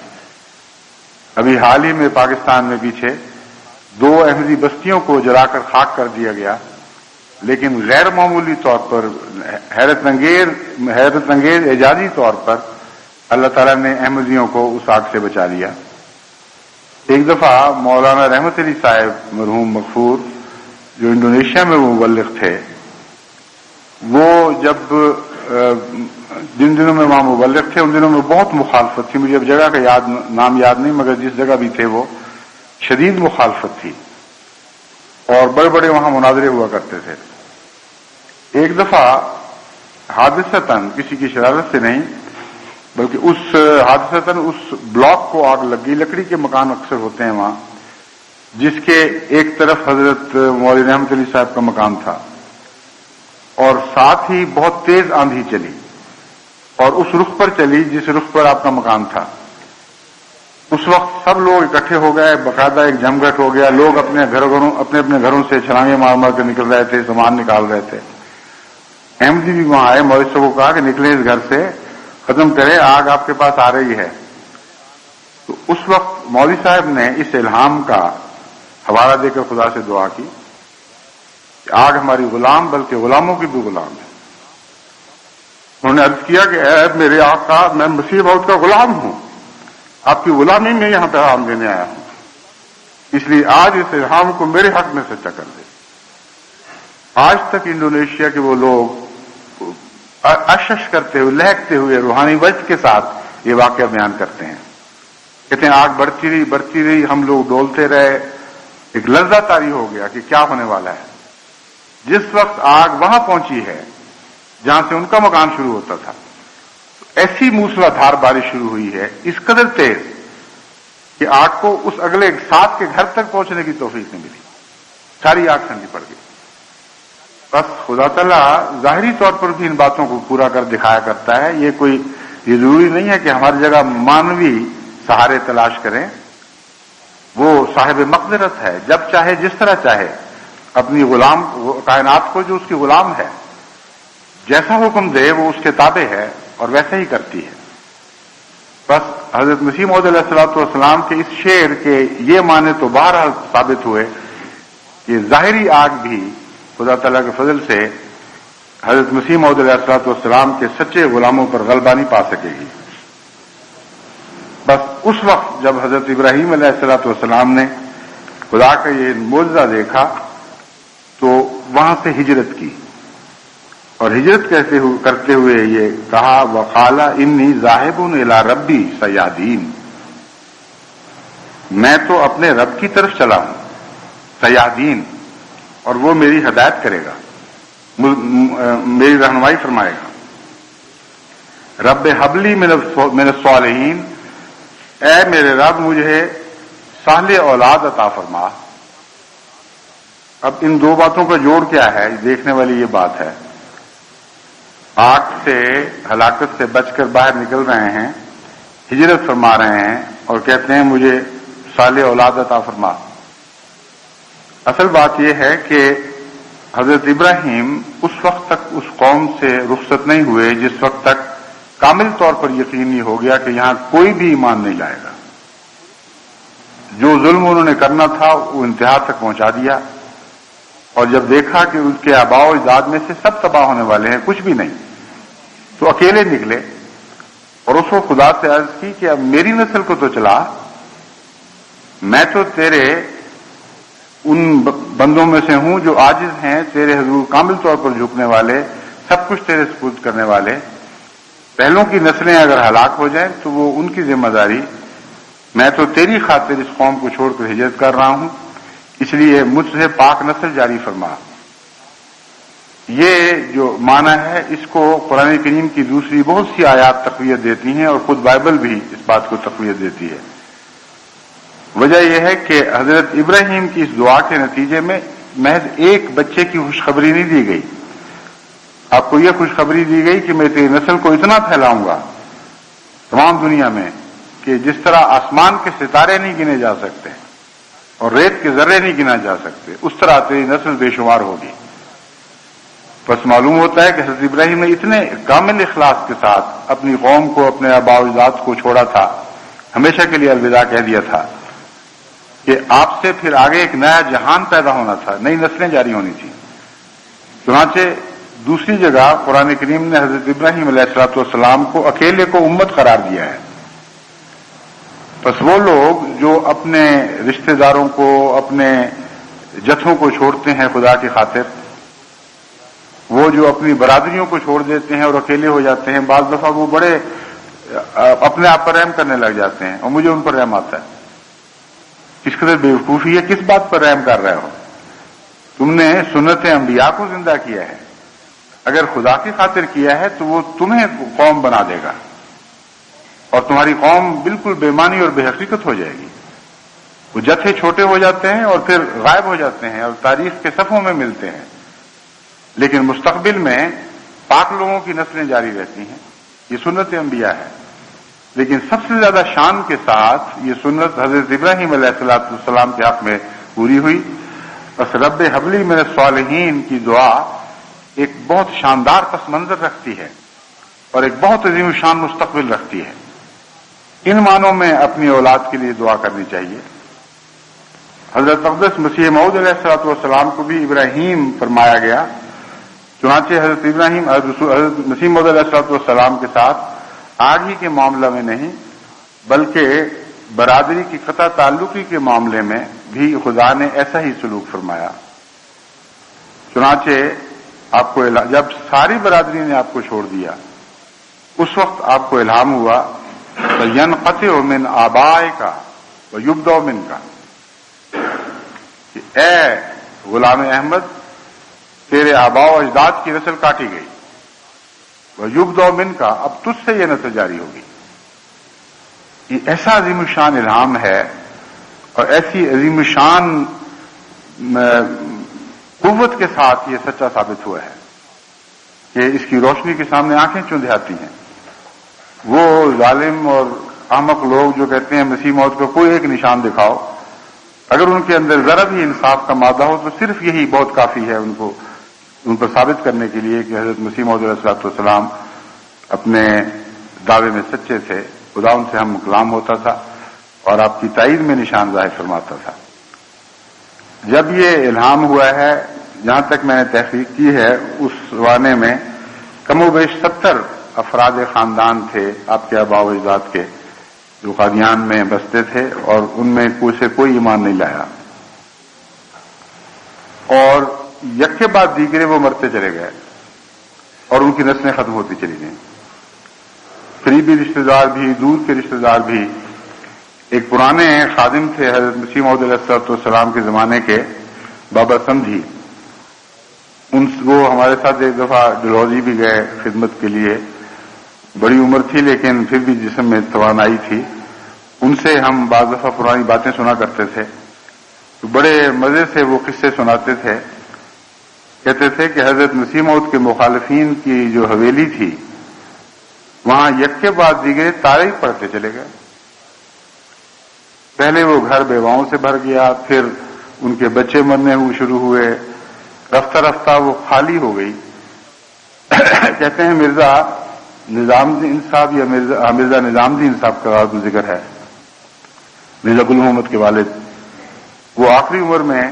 ابھی حال ہی میں پاکستان میں پیچھے 2 احمدی بستیوں کو جلا کر خاک کر دیا گیا، لیکن غیر معمولی طور پر حیرت انگیز اعجازی طور پر اللہ تعالیٰ نے احمدیوں کو اس آگ سے بچا لیا۔ ایک دفعہ مولانا رحمت علی صاحب مرحوم مغفور جو انڈونیشیا میں مبلغ تھے، وہ جب جن دنوں میں وہاں مبلغ تھے ان دنوں میں بہت مخالفت تھی، مجھے اب جگہ کا نام یاد نہیں، مگر جس جگہ بھی تھے وہ شدید مخالفت تھی اور بڑے بڑے وہاں مناظرے ہوا کرتے تھے۔ ایک دفعہ حادثتاً کسی کی شرارت سے نہیں بلکہ حادثتاً اس بلاک کو آگ لگی، لکڑی کے مکان اکثر ہوتے ہیں وہاں، جس کے ایک طرف حضرت مولوی رحمت علی صاحب کا مکان تھا، اور ساتھ ہی بہت تیز آندھی چلی اور اس رخ پر چلی جس رخ پر آپ کا مکان تھا۔ اس وقت سب لوگ اکٹھے ہو گئے، باقاعدہ ایک جمگھٹ ہو گیا، لوگ اپنے اپنے گھروں سے چھلانگیں مار مار کے نکل رہے تھے، سامان نکال رہے تھے۔ احمدی بھی وہاں آئے، مولوی صاحب کو کہا کہ نکلیں اس گھر سے، ختم کریں، آگ آپ کے پاس آ رہی ہے۔ تو اس وقت مولوی صاحب نے اس الہام کا حوالہ دے کر خدا سے دعا کی کہ آگ ہماری غلام بلکہ غلاموں کی بھی غلام ہے۔ انہوں نے عرض کیا کہ اے میرے آقا، میں مسیح موعود کا غلام ہوں، آپ کی غلامی میں یہاں پیغام دینے آیا ہوں، اس لیے آج اس الہام کو میرے حق میں سچا کر دے۔ آج تک انڈونیشیا کے وہ لوگ اشش کرتے ہوئے، لہکتے ہوئے روحانی وجد کے ساتھ یہ واقعہ بیان کرتے ہیں، کہتے ہیں آگ بڑھتی رہی، ہم لوگ ڈولتے رہے، ایک لرزہ طاری ہو گیا کہ کیا ہونے والا ہے۔ جس وقت آگ وہاں پہنچی ہے جہاں سے ان کا مکان شروع ہوتا تھا، ایسی موسلا دھار بارش شروع ہوئی ہے، اس قدر تیز کہ آگ کو اس اگلے ساتھ کے گھر تک پہنچنے کی توفیق نہیں ملی، ساری آگ ٹھنڈی پڑ گئی۔ بس خدا تعالیٰ ظاہری طور پر بھی ان باتوں کو پورا کر دکھایا کرتا ہے، یہ ضروری نہیں ہے کہ ہماری جگہ مانوی سہارے تلاش کریں۔ وہ صاحب مقدرت ہے، جب چاہے جس طرح چاہے اپنی غلام کائنات کو جو اس کی غلام ہے جیسا حکم دے وہ اس کے تابع ہے اور ویسا ہی کرتی ہے۔ بس حضرت مسیح موعود علیہ الصلوۃ والسلام کے اس شعر کے یہ معنی تو بہرحال ثابت ہوئے کہ ظاہری آگ بھی خدا تعالیٰ کے فضل سے حضرت مسیح موعود علیہ الصلوۃ والسلام کے سچے غلاموں پر غلبہ نہیں پا سکے گی۔ بس اس وقت جب حضرت ابراہیم علیہ الصلوۃ والسلام نے خدا کا یہ معجزہ دیکھا تو وہاں سے ہجرت کی، اور ہجرت کرتے ہوئے یہ کہا وقال انی ذاہب الی ربی سیہدین، میں تو اپنے رب کی طرف چلا ہوں سیہدین، اور وہ میری ہدایت کرے گا، میری رہنمائی فرمائے گا۔ رب حبلی من الصالحین، اے میرے رب مجھے صالح اولاد عطا فرما۔ اب ان دو باتوں کا جوڑ کیا ہے؟ دیکھنے والی یہ بات ہے، آگ سے ہلاکت سے بچ کر باہر نکل رہے ہیں، ہجرت فرما رہے ہیں اور کہتے ہیں مجھے صالح اولاد عطا فرما۔ اصل بات یہ ہے کہ حضرت ابراہیم اس وقت تک اس قوم سے رخصت نہیں ہوئے جس وقت تک کامل طور پر یقینی ہو گیا کہ یہاں کوئی بھی ایمان نہیں لائے گا. جو ظلم انہوں نے کرنا تھا وہ انتہا تک پہنچا دیا، اور جب دیکھا کہ ان کے آباء و اجداد میں سے سب تباہ ہونے والے ہیں، کچھ بھی نہیں، تو اکیلے نکلے اور اس کو خدا سے عرض کی کہ اب میری نسل کو تو چلا، میں تو تیرے ان بندوں میں سے ہوں جو عاجز ہیں، تیرے حضور کامل طور پر جھکنے والے، سب کچھ تیرے سپرد کرنے والے. پہلوں کی نسلیں اگر ہلاک ہو جائیں تو وہ ان کی ذمہ داری، میں تو تیری خاطر اس قوم کو چھوڑ کر ہجرت کر رہا ہوں، اس لیے مجھ سے پاک نسل جاری فرما. یہ جو معنی ہے اس کو قرآن کریم کی دوسری بہت سی آیات تقویت دیتی ہیں، اور خود بائبل بھی اس بات کو تقویت دیتی ہے. وجہ یہ ہے کہ حضرت ابراہیم کی اس دعا کے نتیجے میں محض ایک بچے کی خوشخبری نہیں دی گئی، آپ کو یہ خوشخبری دی گئی کہ میں تیری نسل کو اتنا پھیلاؤں گا تمام دنیا میں کہ جس طرح آسمان کے ستارے نہیں گنے جا سکتے اور ریت کے ذرے نہیں گنا جا سکتے، اس طرح تیری نسل بے شمار ہوگی. بس معلوم ہوتا ہے کہ حضرت ابراہیم نے اتنے کامل اخلاص کے ساتھ اپنی قوم کو، اپنے آباء و اجداد کو چھوڑا تھا، ہمیشہ کے لیے الوداع کہہ دیا تھا کہ آپ سے پھر آگے ایک نیا جہان پیدا ہونا تھا، نئی نسلیں جاری ہونی تھیں. چنانچہ دوسری جگہ قرآن کریم نے حضرت ابراہیم علیہ الصلوۃ والسلام کو اکیلے کو امت قرار دیا ہے. بس وہ لوگ جو اپنے رشتہ داروں کو، اپنے جتھوں کو چھوڑتے ہیں خدا کی خاطر، وہ جو اپنی برادریوں کو چھوڑ دیتے ہیں اور اکیلے ہو جاتے ہیں، بعض دفعہ وہ بڑے اپنے آپ پر رحم کرنے لگ جاتے ہیں، اور مجھے ان پر رحم آتا ہے. کس قدر بیوقوفی ہے، کس بات پر رحم کر رہے ہو؟ تم نے سنت انبیاء کو زندہ کیا ہے، اگر خدا کی خاطر کیا ہے تو وہ تمہیں قوم بنا دے گا، اور تمہاری قوم بالکل بے معنی اور بے حقیقت ہو جائے گی. وہ جتھے چھوٹے ہو جاتے ہیں اور پھر غائب ہو جاتے ہیں اور تاریخ کے صفحوں میں ملتے ہیں، لیکن مستقبل میں پاک لوگوں کی نسلیں جاری رہتی ہیں. یہ سنت انبیاء ہے. لیکن سب سے زیادہ شان کے ساتھ یہ سنت حضرت ابراہیم علیہ السلام کے حق میں پوری ہوئی. بس رب حبلی من الصالحین کی دعا ایک بہت شاندار پس منظر رکھتی ہے اور ایک بہت عظیم شان مستقبل رکھتی ہے. ان معنوں میں اپنی اولاد کے لیے دعا کرنی چاہیے. حضرت اقدس مسیح موعود علیہ الصلوۃ والسلام کو بھی ابراہیم فرمایا گیا. چنانچہ حضرت ابراہیم حضرت مسیح موعود علیہ الصلوۃ والسلام کے ساتھ آج ہی کے معاملہ میں نہیں بلکہ برادری کی قطع تعلقی کے معاملے میں بھی خدا نے ایسا ہی سلوک فرمایا. چنانچہ آپ کو جب ساری برادری نے آپ کو چھوڑ دیا، اس وقت آپ کو الہام ہوا ينقطع من آبائک ويبدأ منک، کہ اے غلام احمد تیرے آباء و اجداد کی نسل کاٹی گئی، ويبدأ منک، اب تجھ سے یہ نسل جاری ہوگی. یہ ایسا عظیم الشان الہام ہے اور ایسی عظیم الشان قوت کے ساتھ یہ سچا ثابت ہوا ہے کہ اس کی روشنی کے سامنے آنکھیں چوندھ آتی ہیں. وہ ظالم اور احمق لوگ جو کہتے ہیں مسیح موت کا کوئی ایک نشان دکھاؤ، اگر ان کے اندر ذرا بھی انصاف کا مادہ ہو تو صرف یہی بہت کافی ہے ان پر ثابت کرنے کے لیے کہ حضرت مسیح موعود علیہ الصلوۃ والسلام اپنے دعوے میں سچے تھے، خدا ان سے ہم کلام ہوتا تھا اور آپ کی تائید میں نشان ظاہر فرماتا تھا. جب یہ الہام ہوا ہے، جہاں تک میں نے تحقیق کی ہے، اس زمانے میں کم و بیش 70 افراد خاندان تھے آپ کے آباء و اجداد کے، جو قادیان میں بستے تھے، اور ان میں کوئی ایمان نہیں لایا، اور یک کے بعد دیگرے وہ مرتے چلے گئے اور ان کی نسلیں ختم ہوتی چلی گئیں. قریبی رشتہ دار بھی، دور کے رشتہ دار بھی. ایک پرانے خادم تھے حضرت مسیح موعود علیہ الصلوۃ والسلام کے زمانے کے، بابا سمدھی. وہ ہمارے ساتھ ایک دفعہ ڈلہوزی بھی گئے خدمت کے لیے. بڑی عمر تھی لیکن پھر بھی جسم میں توانائی تھی. ان سے ہم بعض دفعہ پرانی باتیں سنا کرتے تھے، تو بڑے مزے سے وہ قصے سناتے تھے. کہتے تھے کہ حضرت مسیح موعود کے مخالفین کی جو حویلی تھی، وہاں یک کے بعد دیگرے تارے ہی پڑتے چلے گئے. پہلے وہ گھر بیواؤں سے بھر گیا، پھر ان کے بچے مرنے شروع ہوئے، رفتہ رفتہ وہ خالی ہو گئی۔ کہتے ہیں مرزا نظام الدین صاحب یا مرزا نظام الدین صاحب کا ذکر ہے، مرزا گل محمد کے والد، وہ آخری عمر میں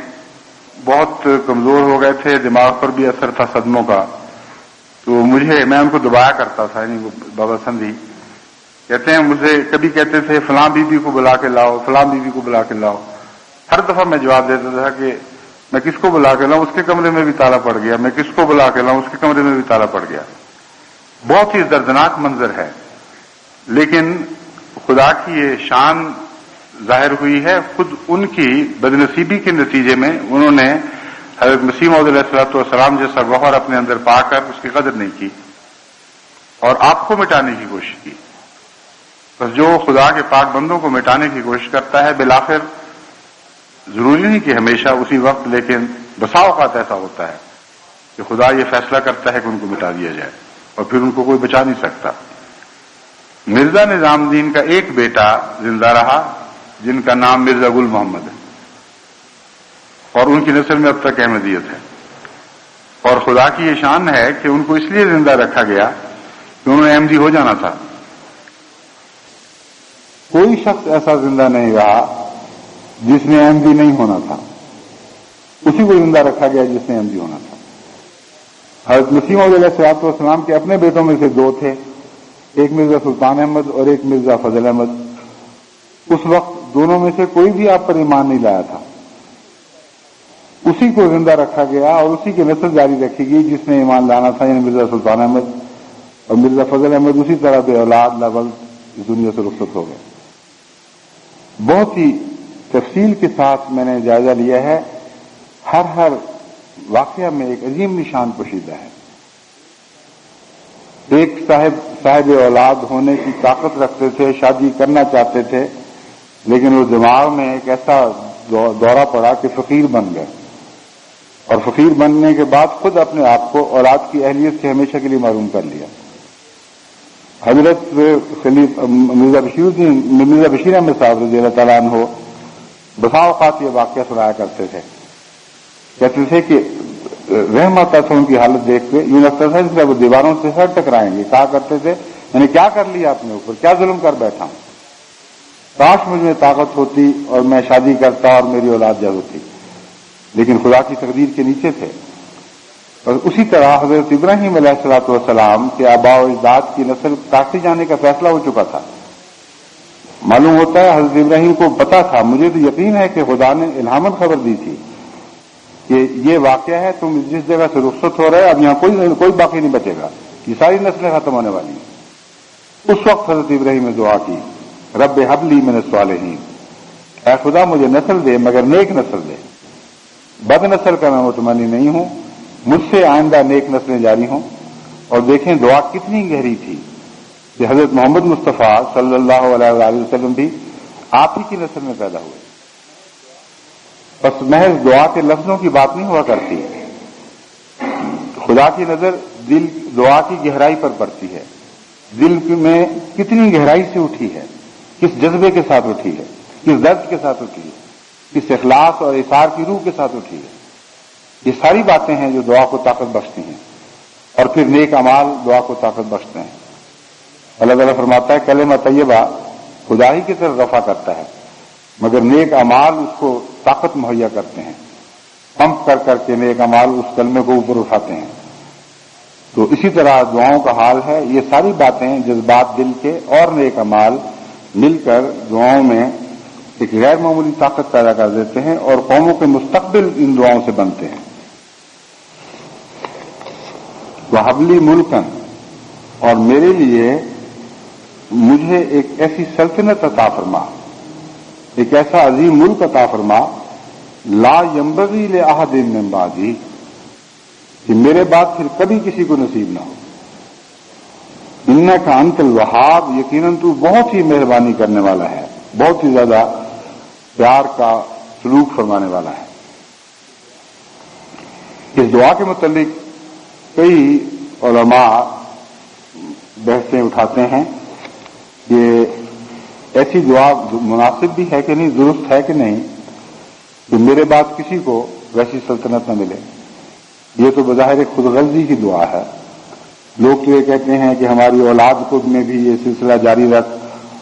بہت کمزور ہو گئے تھے، دماغ پر بھی اثر تھا صدموں کا، تو میں ان کو دبایا کرتا تھا، یعنی بابا سندھی کہتے ہیں مجھے کبھی کہتے تھے فلاں بی بی کو بلا کے لاؤ، فلاں بی بی کو بلا کے لاؤ، ہر دفعہ میں جواب دیتا تھا کہ میں کس کو بلا کے لاؤں، اس کے کمرے میں بھی تالا پڑ گیا، میں کس کو بلا کے لاؤں، اس کے کمرے میں بھی تالا پڑ گیا۔ بہت ہی دردناک منظر ہے، لیکن خدا کی یہ شان ظاہر ہوئی ہے خود ان کی بدنصیبی کے نتیجے میں۔ انہوں نے حضرت مسیح موعود علیہ الصلوۃ والسلام جیسا گوہر اپنے اندر پا کر اس کی قدر نہیں کی اور آپ کو مٹانے کی کوشش کی۔ بس جو خدا کے پاک بندوں کو مٹانے کی کوشش کرتا ہے بالآخر ضروری نہیں کہ ہمیشہ اسی وقت، لیکن بسا اوقات ایسا ہوتا ہے کہ خدا یہ فیصلہ کرتا ہے کہ ان کو مٹا دیا جائے اور پھر ان کو کوئی بچا نہیں سکتا۔ مرزا نظام الدین کا ایک بیٹا زندہ رہا جن کا نام مرزا گل محمد ہے، اور ان کی نسل میں اب تک احمدیت ہے، اور خدا کی یہ شان ہے کہ ان کو اس لیے زندہ رکھا گیا کہ انہوں نے احمدی ہو جانا تھا۔ کوئی شخص ایسا زندہ نہیں رہا جس نے احمدی نہیں ہونا تھا، اسی کو زندہ رکھا گیا جس نے احمدی ہونا تھا۔ حضرت مسیح موعود علیہ الصلوۃ والسلام کے اپنے بیٹوں میں سے دو تھے، ایک مرزا سلطان احمد اور ایک مرزا فضل احمد۔ اس وقت دونوں میں سے کوئی بھی آپ پر ایمان نہیں لایا تھا، اسی کو زندہ رکھا گیا اور اسی کی نسل جاری رکھی گئی جس نے ایمان لانا تھا، یعنی مرزا سلطان احمد اور مرزا فضل احمد اسی طرح بے اولاد لاول اس دنیا سے رخصت ہو گئے۔ بہت ہی تفصیل کے ساتھ میں نے جائزہ لیا ہے، ہر واقعہ میں ایک عظیم نشان پوشیدہ ہے۔ ایک صاحب اولاد ہونے کی طاقت رکھتے تھے، شادی کرنا چاہتے تھے، لیکن وہ دماغ میں ایک ایسا دورہ پڑا کہ فقیر بن گئے، اور فقیر بننے کے بعد خود اپنے آپ کو اولاد کی اہلیت سے ہمیشہ کے لیے معروم کر لیا۔ حضرت مرزا بشیر احمد صاحب رضی اللہ تعالیٰ عنہ بسا اوقات یہ واقعہ سنایا کرتے تھے، کہتے تھے کہ رحم آتا تھا ان کی حالت دیکھ کے، یوں لگتا تھا کہ وہ دیواروں سے سر ٹکرائیں گے۔ کہا کرتے تھے میں نے کیا کر لیا اپنے اوپر، کیا ظلم کر بیٹھا ہوں، کاش مجھ میں طاقت ہوتی اور میں شادی کرتا اور میری اولاد جب ہوتی، لیکن خدا کی تقدیر کے نیچے تھے۔ اور اسی طرح حضرت ابراہیم علیہ الصلوۃ والسلام کے آباء و اجداد کی نسل کاٹے جانے کا فیصلہ ہو چکا تھا۔ معلوم ہوتا ہے حضرت ابراہیم کو پتا تھا، مجھے تو یقین ہے کہ خدا نے الہامن خبر دی تھی کہ یہ واقعہ ہے، تم جس جگہ سے رخصت ہو رہے اب یہاں کوئی باقی نہیں بچے گا، یہ ساری نسلیں ختم ہونے والی ہیں۔ اس وقت حضرت ابراہیم نے دعا کی رب ہب لی من الصالحین، اے خدا مجھے نسل دے مگر نیک نسل دے، بد نسل کا میں مطمئن نہیں ہوں، مجھ سے آئندہ نیک نسلیں جاری ہوں۔ اور دیکھیں دعا کتنی گہری تھی کہ حضرت محمد مصطفیٰ صلی اللہ علیہ وآلہ وسلم بھی آپ ہی کی نسل میں پیدا ہوئے۔ بس محض دعا کے لفظوں کی بات نہیں ہوا کرتی، خدا کی نظر دل دعا کی گہرائی پر پڑتی ہے، دل میں کتنی گہرائی سے اٹھی ہے، کس جذبے کے ساتھ اٹھی ہے، کس درد کے ساتھ اٹھی ہے، کس اخلاص اور اثار کی روح کے ساتھ اٹھی ہے۔ یہ ساری باتیں ہیں جو دعا کو طاقت بخشتی ہیں، اور پھر نیک اعمال دعا کو طاقت بخشتے ہیں۔ اللہ تعالیٰ فرماتا ہے کلمہ طیبہ خدا ہی کی طرف رفع کرتا ہے، مگر نیک اعمال اس کو طاقت مہیا کرتے ہیں، پمپ کر کے نیک اعمال اس کلمے کو اوپر اٹھاتے ہیں۔ تو اسی طرح دعاؤں کا حال ہے، یہ ساری باتیں جذبات دل کے اور نیک اعمال مل کر دعاؤں میں ایک غیر معمولی طاقت پیدا کر دیتے ہیں، اور قوموں کے مستقبل ان دعاؤں سے بنتے ہیں۔ وَحَبْلِ مُلْكًا، اور میرے لیے مجھے ایک ایسی سلطنت عطا فرما، ایک ایسا عظیم ملک عطا فرما، لا ينبغي لأحد من بعدی، کہ میرے بعد پھر کبھی کسی کو نصیب نہ ہو۔ انک انت الوہاب، یقیناً تو بہت ہی مہربانی کرنے والا ہے، بہت ہی زیادہ پیار کا سلوک فرمانے والا ہے۔ اس دعا کے متعلق کئی علماء بحثیں اٹھاتے ہیں کہ ایسی دعا مناسب بھی ہے کہ نہیں، درست ہے کہ نہیں۔ کہ میرے بعد کسی کو ویسی سلطنت نہ ملے. یہ تو بظاہر خود غرضی کی دعا ہے. لوگ تو یہ کہتے ہیں کہ ہماری اولاد کو میں بھی یہ سلسلہ جاری رکھ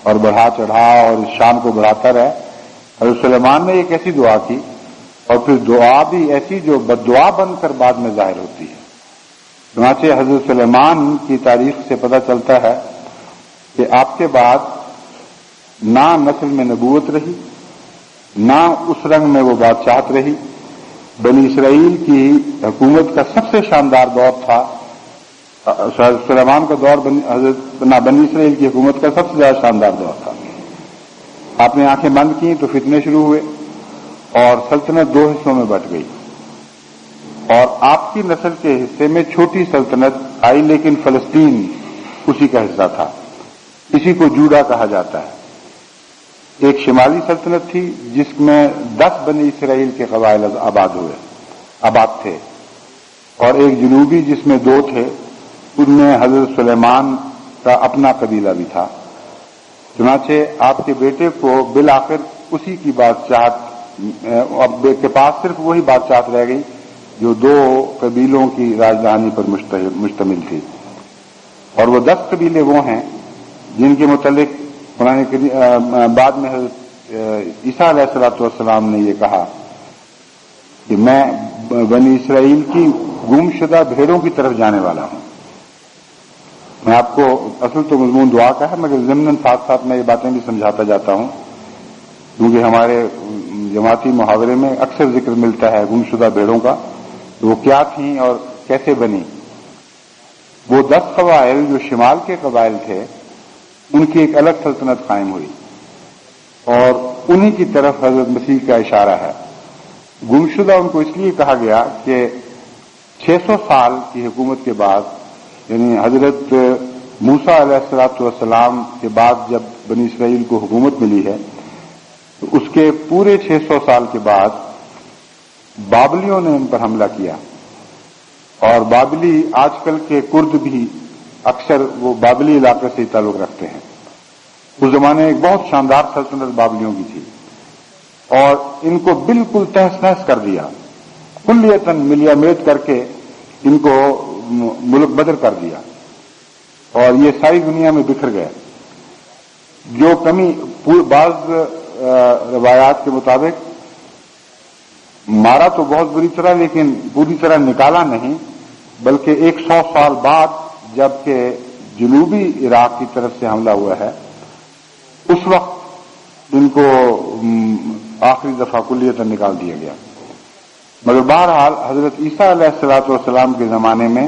اور بڑھا چڑھا اور اس شان کو بڑھاتا رہے. حضرت سلیمان نے ایک ایسی دعا کی اور پھر دعا بھی ایسی جو بد دعا بن کر بعد میں ظاہر ہوتی ہے. چنانچہ حضرت سلیمان کی تاریخ سے پتہ چلتا ہے کہ آپ کے بعد نہ نسل میں نبوت رہی، نہ اس رنگ میں وہ بادشاہت رہی. بنی اسرائیل کی حکومت کا سب سے شاندار دور تھا سلیمان کا دور. بنی اسرائیل کی حکومت کا سب سے زیادہ شاندار دور تھا. آپ نے آنکھیں بند کی تو فتنے شروع ہوئے اور سلطنت دو حصوں میں بٹ گئی. اور آپ کی نسل کے حصے میں چھوٹی سلطنت آئی، لیکن فلسطین اسی کا حصہ تھا. اسی کو جوڈا کہا جاتا ہے. ایک شمالی سلطنت تھی جس میں 10 بنی اسرائیل کے قبائل آباد تھے، اور ایک جنوبی جس میں 2 تھے. ان میں حضرت سلیمان کا اپنا قبیلہ بھی تھا. چنانچہ آپ کے بیٹے کو بالآخر اسی کی بادشاہت کے پاس صرف وہی بادشاہت رہ گئی جو 2 قبیلوں کی راجدھانی پر مشتمل تھی. اور وہ 10 قبیلے وہ ہیں جن کے متعلق قرآن بعد میں حضرت عیسیٰ علیہ الصلوۃ والسلام نے یہ کہا کہ میں بنی اسرائیل کی گم شدہ بھیڑوں کی طرف جانے والا ہوں. میں آپ کو اصل تو مضمون دعا کا ہے، مگر ضمن ساتھ ساتھ میں یہ باتیں بھی سمجھاتا جاتا ہوں، کیونکہ ہمارے جماعتی محاورے میں اکثر ذکر ملتا ہے گم شدہ بھیڑوں کا. وہ کیا تھیں اور کیسے بنی؟ وہ 10 قبائل جو شمال کے قبائل تھے ان کی ایک الگ سلطنت قائم ہوئی، اور انہی کی طرف حضرت مسیح کا اشارہ ہے. گمشدہ ان کو اس لیے کہا گیا کہ 600 سال کی حکومت کے بعد، یعنی حضرت موسیٰ علیہ الصلوۃ والسلام کے بعد جب بنی اسرائیل کو حکومت ملی ہے تو اس کے پورے 600 سال کے بعد بابلیوں نے ان پر حملہ کیا. اور بابلی آج کل کے کرد بھی اکثر وہ بابلی علاقے سے تعلق رکھتے ہیں. اس زمانے ایک بہت شاندار سلطنت بابلیوں کی تھی، اور ان کو بالکل تہس نہس کر دیا، کلیتاً ملیا میٹ کر کے ان کو ملک بدر کر دیا، اور یہ ساری دنیا میں بکھر گئے. جو کمی بعض روایات کے مطابق مارا تو بہت بری طرح، لیکن پوری طرح نکالا نہیں، بلکہ 100 سال بعد جبکہ جنوبی عراق کی طرف سے حملہ ہوا ہے اس وقت ان کو آخری دفعہ کلیتاً نکال دیا گیا. مگر بہرحال حضرت عیسیٰ علیہ الصلوۃ والسلام کے زمانے میں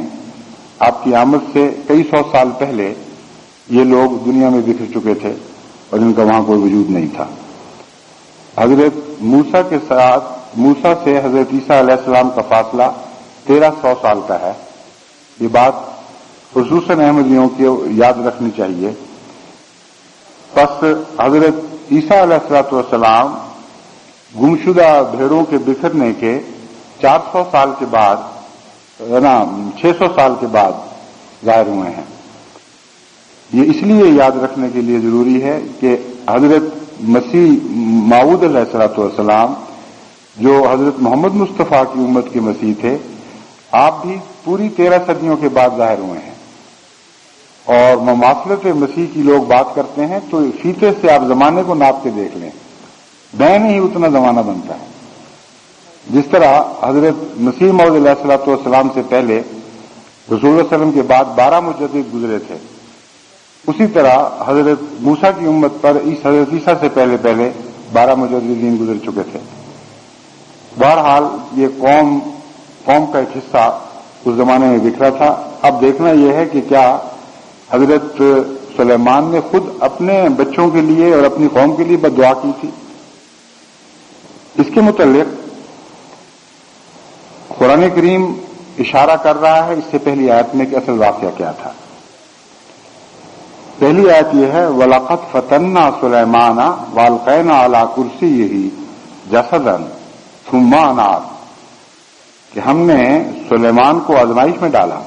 آپ کی آمد سے کئی 100 سال پہلے یہ لوگ دنیا میں بکھر چکے تھے اور ان کا وہاں کوئی وجود نہیں تھا. حضرت موسیٰ سے حضرت عیسیٰ علیہ السلام کا فاصلہ 1300 سال کا ہے. یہ بات خصوصاً احمدیوں کو یاد رکھنی چاہیے. پس حضرت عیسیٰ علیہ الصلوۃ والسلام گمشدہ بھیڑوں کے بکھرنے کے 400 سال کے بعد 600 سال کے بعد ظاہر ہوئے ہیں. یہ اس لیے یاد رکھنے کے لیے ضروری ہے کہ حضرت مسیح موعود علیہ الصلوۃ والسلام جو حضرت محمد مصطفیٰ کی امت کے مسیح تھے، آپ بھی پوری 13 صدیوں کے بعد ظاہر ہوئے ہیں. اور مماثلت مسیح کی لوگ بات کرتے ہیں تو فیتے سے آپ زمانے کو ناپ کے دیکھ لیں، بین ہی اتنا زمانہ بنتا ہے. جس طرح حضرت مسیح موعود علیہ الصلوۃ والسلام سے پہلے رسول اللہ علیہ وسلم کے بعد 12 مجدد گزرے تھے، اسی طرح حضرت موسیٰ کی امت پر حضرت عیسیٰ سے پہلے 12 مجددین گزر چکے تھے. بہرحال یہ قوم کا ایک حصہ اس زمانے میں بکھرا تھا. اب دیکھنا یہ ہے کہ کیا حضرت سلیمان نے خود اپنے بچوں کے لیے اور اپنی قوم کے لیے بد دعا کی تھی؟ اس کے متعلق قرآن کریم اشارہ کر رہا ہے اس سے پہلی آیت میں کہ اصل واقعہ کیا تھا. پہلی آیت یہ ہے وَلَقَدْ فَتَنَّا سُلَيْمَانَ وَأَلْقَيْنَا عَلَىٰ كُرْسِيِّهِ جَسَدًا ثُمَّ أَنَابَ، کہ ہم نے سلیمان کو آزمائش میں ڈالا،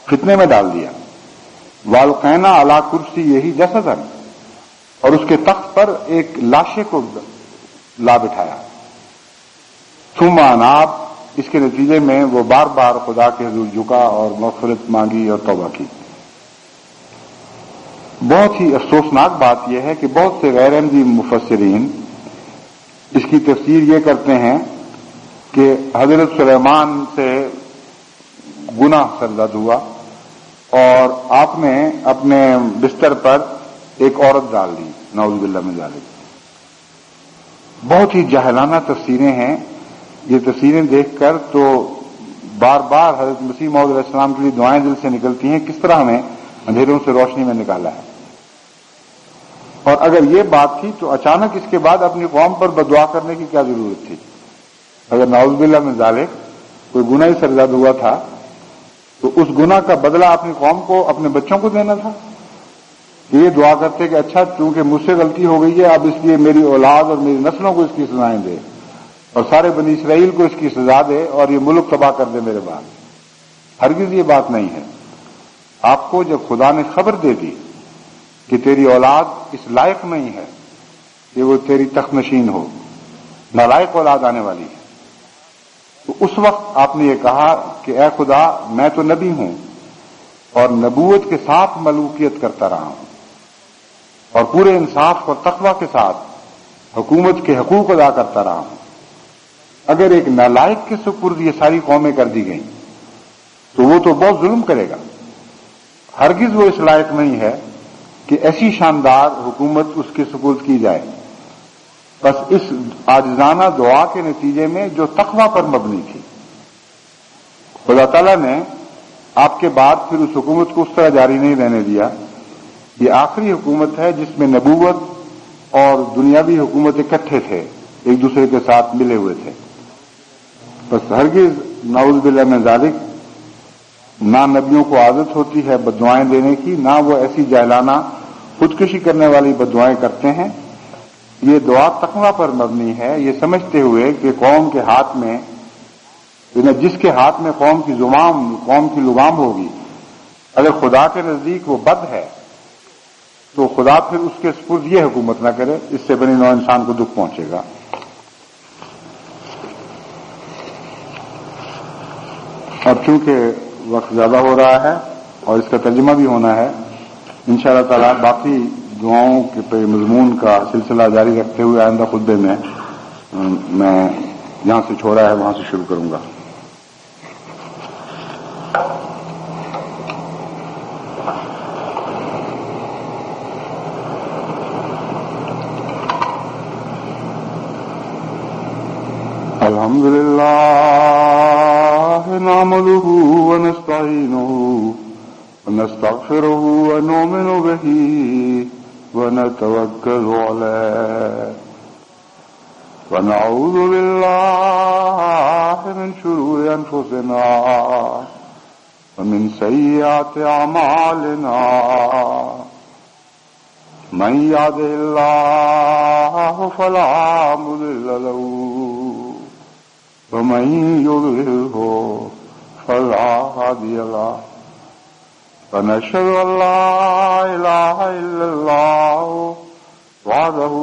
فتنے میں ڈال دیا. وَأَلْقَيْنَا عَلَىٰ كُرْسِيِّهِ جَسَدًا، اور اس کے تخت پر ایک لاشے کو لا بٹھایا. ثم اناب، اس کے نتیجے میں وہ بار بار خدا کے حضور جھکا اور مغفرت مانگی اور توبہ کی۔ بہت ہی افسوسناک بات یہ ہے کہ بہت سے غیر احمدی مفسرین اس کی تفسیر یہ کرتے ہیں کہ حضرت سلیمان سے گناہ سرزد ہوا اور آپ نے اپنے بستر پر ایک عورت ڈال دی، نعوذ باللہ من ذالک۔ بہت ہی جاہلانہ تفسیریں ہیں یہ۔ تفسیریں دیکھ کر تو بار بار حضرت مسیح موعود علیہ السلام کے لیے دعائیں دل سے نکلتی ہیں، کس طرح ہمیں اندھیروں سے روشنی میں نکالا ہے۔ اور اگر یہ بات تھی تو اچانک اس کے بعد اپنی قوم پر بددعا کرنے کی کیا ضرورت تھی؟ اگر نعوذ باللہ من ذالک کوئی گناہ ہی سرزد ہوا تھا تو اس گناہ کا بدلہ اپنی قوم کو، اپنے بچوں کو دینا تھا کہ یہ دعا کرتے کہ اچھا چونکہ مجھ سے غلطی ہو گئی ہے اب اس لیے میری اولاد اور میری نسلوں کو اس کی سزائیں دے اور سارے بنی اسرائیل کو اس کی سزا دے اور یہ ملک تباہ کر دے میرے بعد۔ ہرگز یہ بات نہیں ہے۔ آپ کو جب خدا نے خبر دے دی کہ تیری اولاد اس لائق نہیں ہے کہ وہ تیری تخت نشین ہو، نالائق اولاد آنے والی ہے، تو اس وقت آپ نے یہ کہا کہ اے خدا میں تو نبی ہوں اور نبوت کے ساتھ ملوکیت کرتا رہا ہوں اور پورے انصاف اور تقوی کے ساتھ حکومت کے حقوق ادا کرتا رہا ہوں۔ اگر ایک نالائق کے سپرد یہ ساری قومیں کر دی گئیں تو وہ تو بہت ظلم کرے گا۔ ہرگز وہ اس لائق نہیں ہے کہ ایسی شاندار حکومت اس کے سپرد کی جائے۔ بس اس عاجزانہ دعا کے نتیجے میں جو تقوی پر مبنی تھی، خدا تعالیٰ نے آپ کے بعد پھر اس حکومت کو اس طرح جاری نہیں رہنے دیا۔ یہ آخری حکومت ہے جس میں نبوت اور دنیاوی حکومت اکٹھے تھے، ایک دوسرے کے ساتھ ملے ہوئے تھے۔ بس ہرگز نعوذ باللہ من ذالک نہ نبیوں کو عادت ہوتی ہے بددعائیں دینے کی، نہ وہ ایسی جاہلانہ خودکشی کرنے والی بددعائیں کرتے ہیں۔ یہ دعا تقوی پر مبنی ہے، یہ سمجھتے ہوئے کہ قوم کے ہاتھ میں، جس کے ہاتھ میں قوم کی لگام ہوگی، اگر خدا کے نزدیک وہ بد ہے تو خدا پھر اس کے سپرد یہ حکومت نہ کرے، اس سے بنی نوع انسان کو دکھ پہنچے گا۔ اب چونکہ وقت زیادہ ہو رہا ہے اور اس کا ترجمہ بھی ہونا ہے، انشاءاللہ تعالی باقی دعاؤں کے مضمون کا سلسلہ جاری رکھتے ہوئے آئندہ خطبے میں جہاں سے چھوڑا ہے وہاں سے شروع کروں گا۔ الحمدللہ نحمده ونستعینه ونستغفره ونؤمن به ونتوكل عليه ونعوذ بالله من شرور أنفسنا ومن سيئات أعمالنا من يهده الله فلا مضل له ومن يضلله فلا هادي له ونشهد أن لا إله إلا الله وحده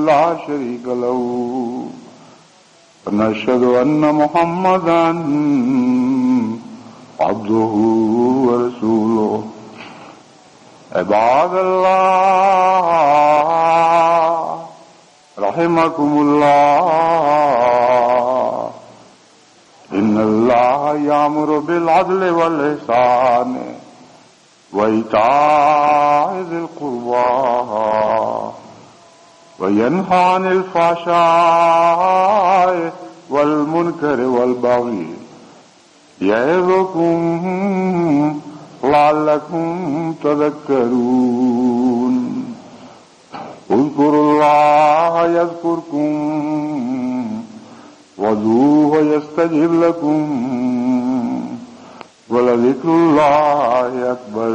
لا شريك له ونشهد أن محمدا عبده ورسوله عباد الله رحمكم الله إن الله يأمر بالعدل والإحسان وإيتاء ذي القربى وينهى عن الفحشاء والمنكر والبغي يعظكم لعلكم تذكرون اذكروا الله يذكركم وادعوه يستجب لكم ولذكر الله أكبر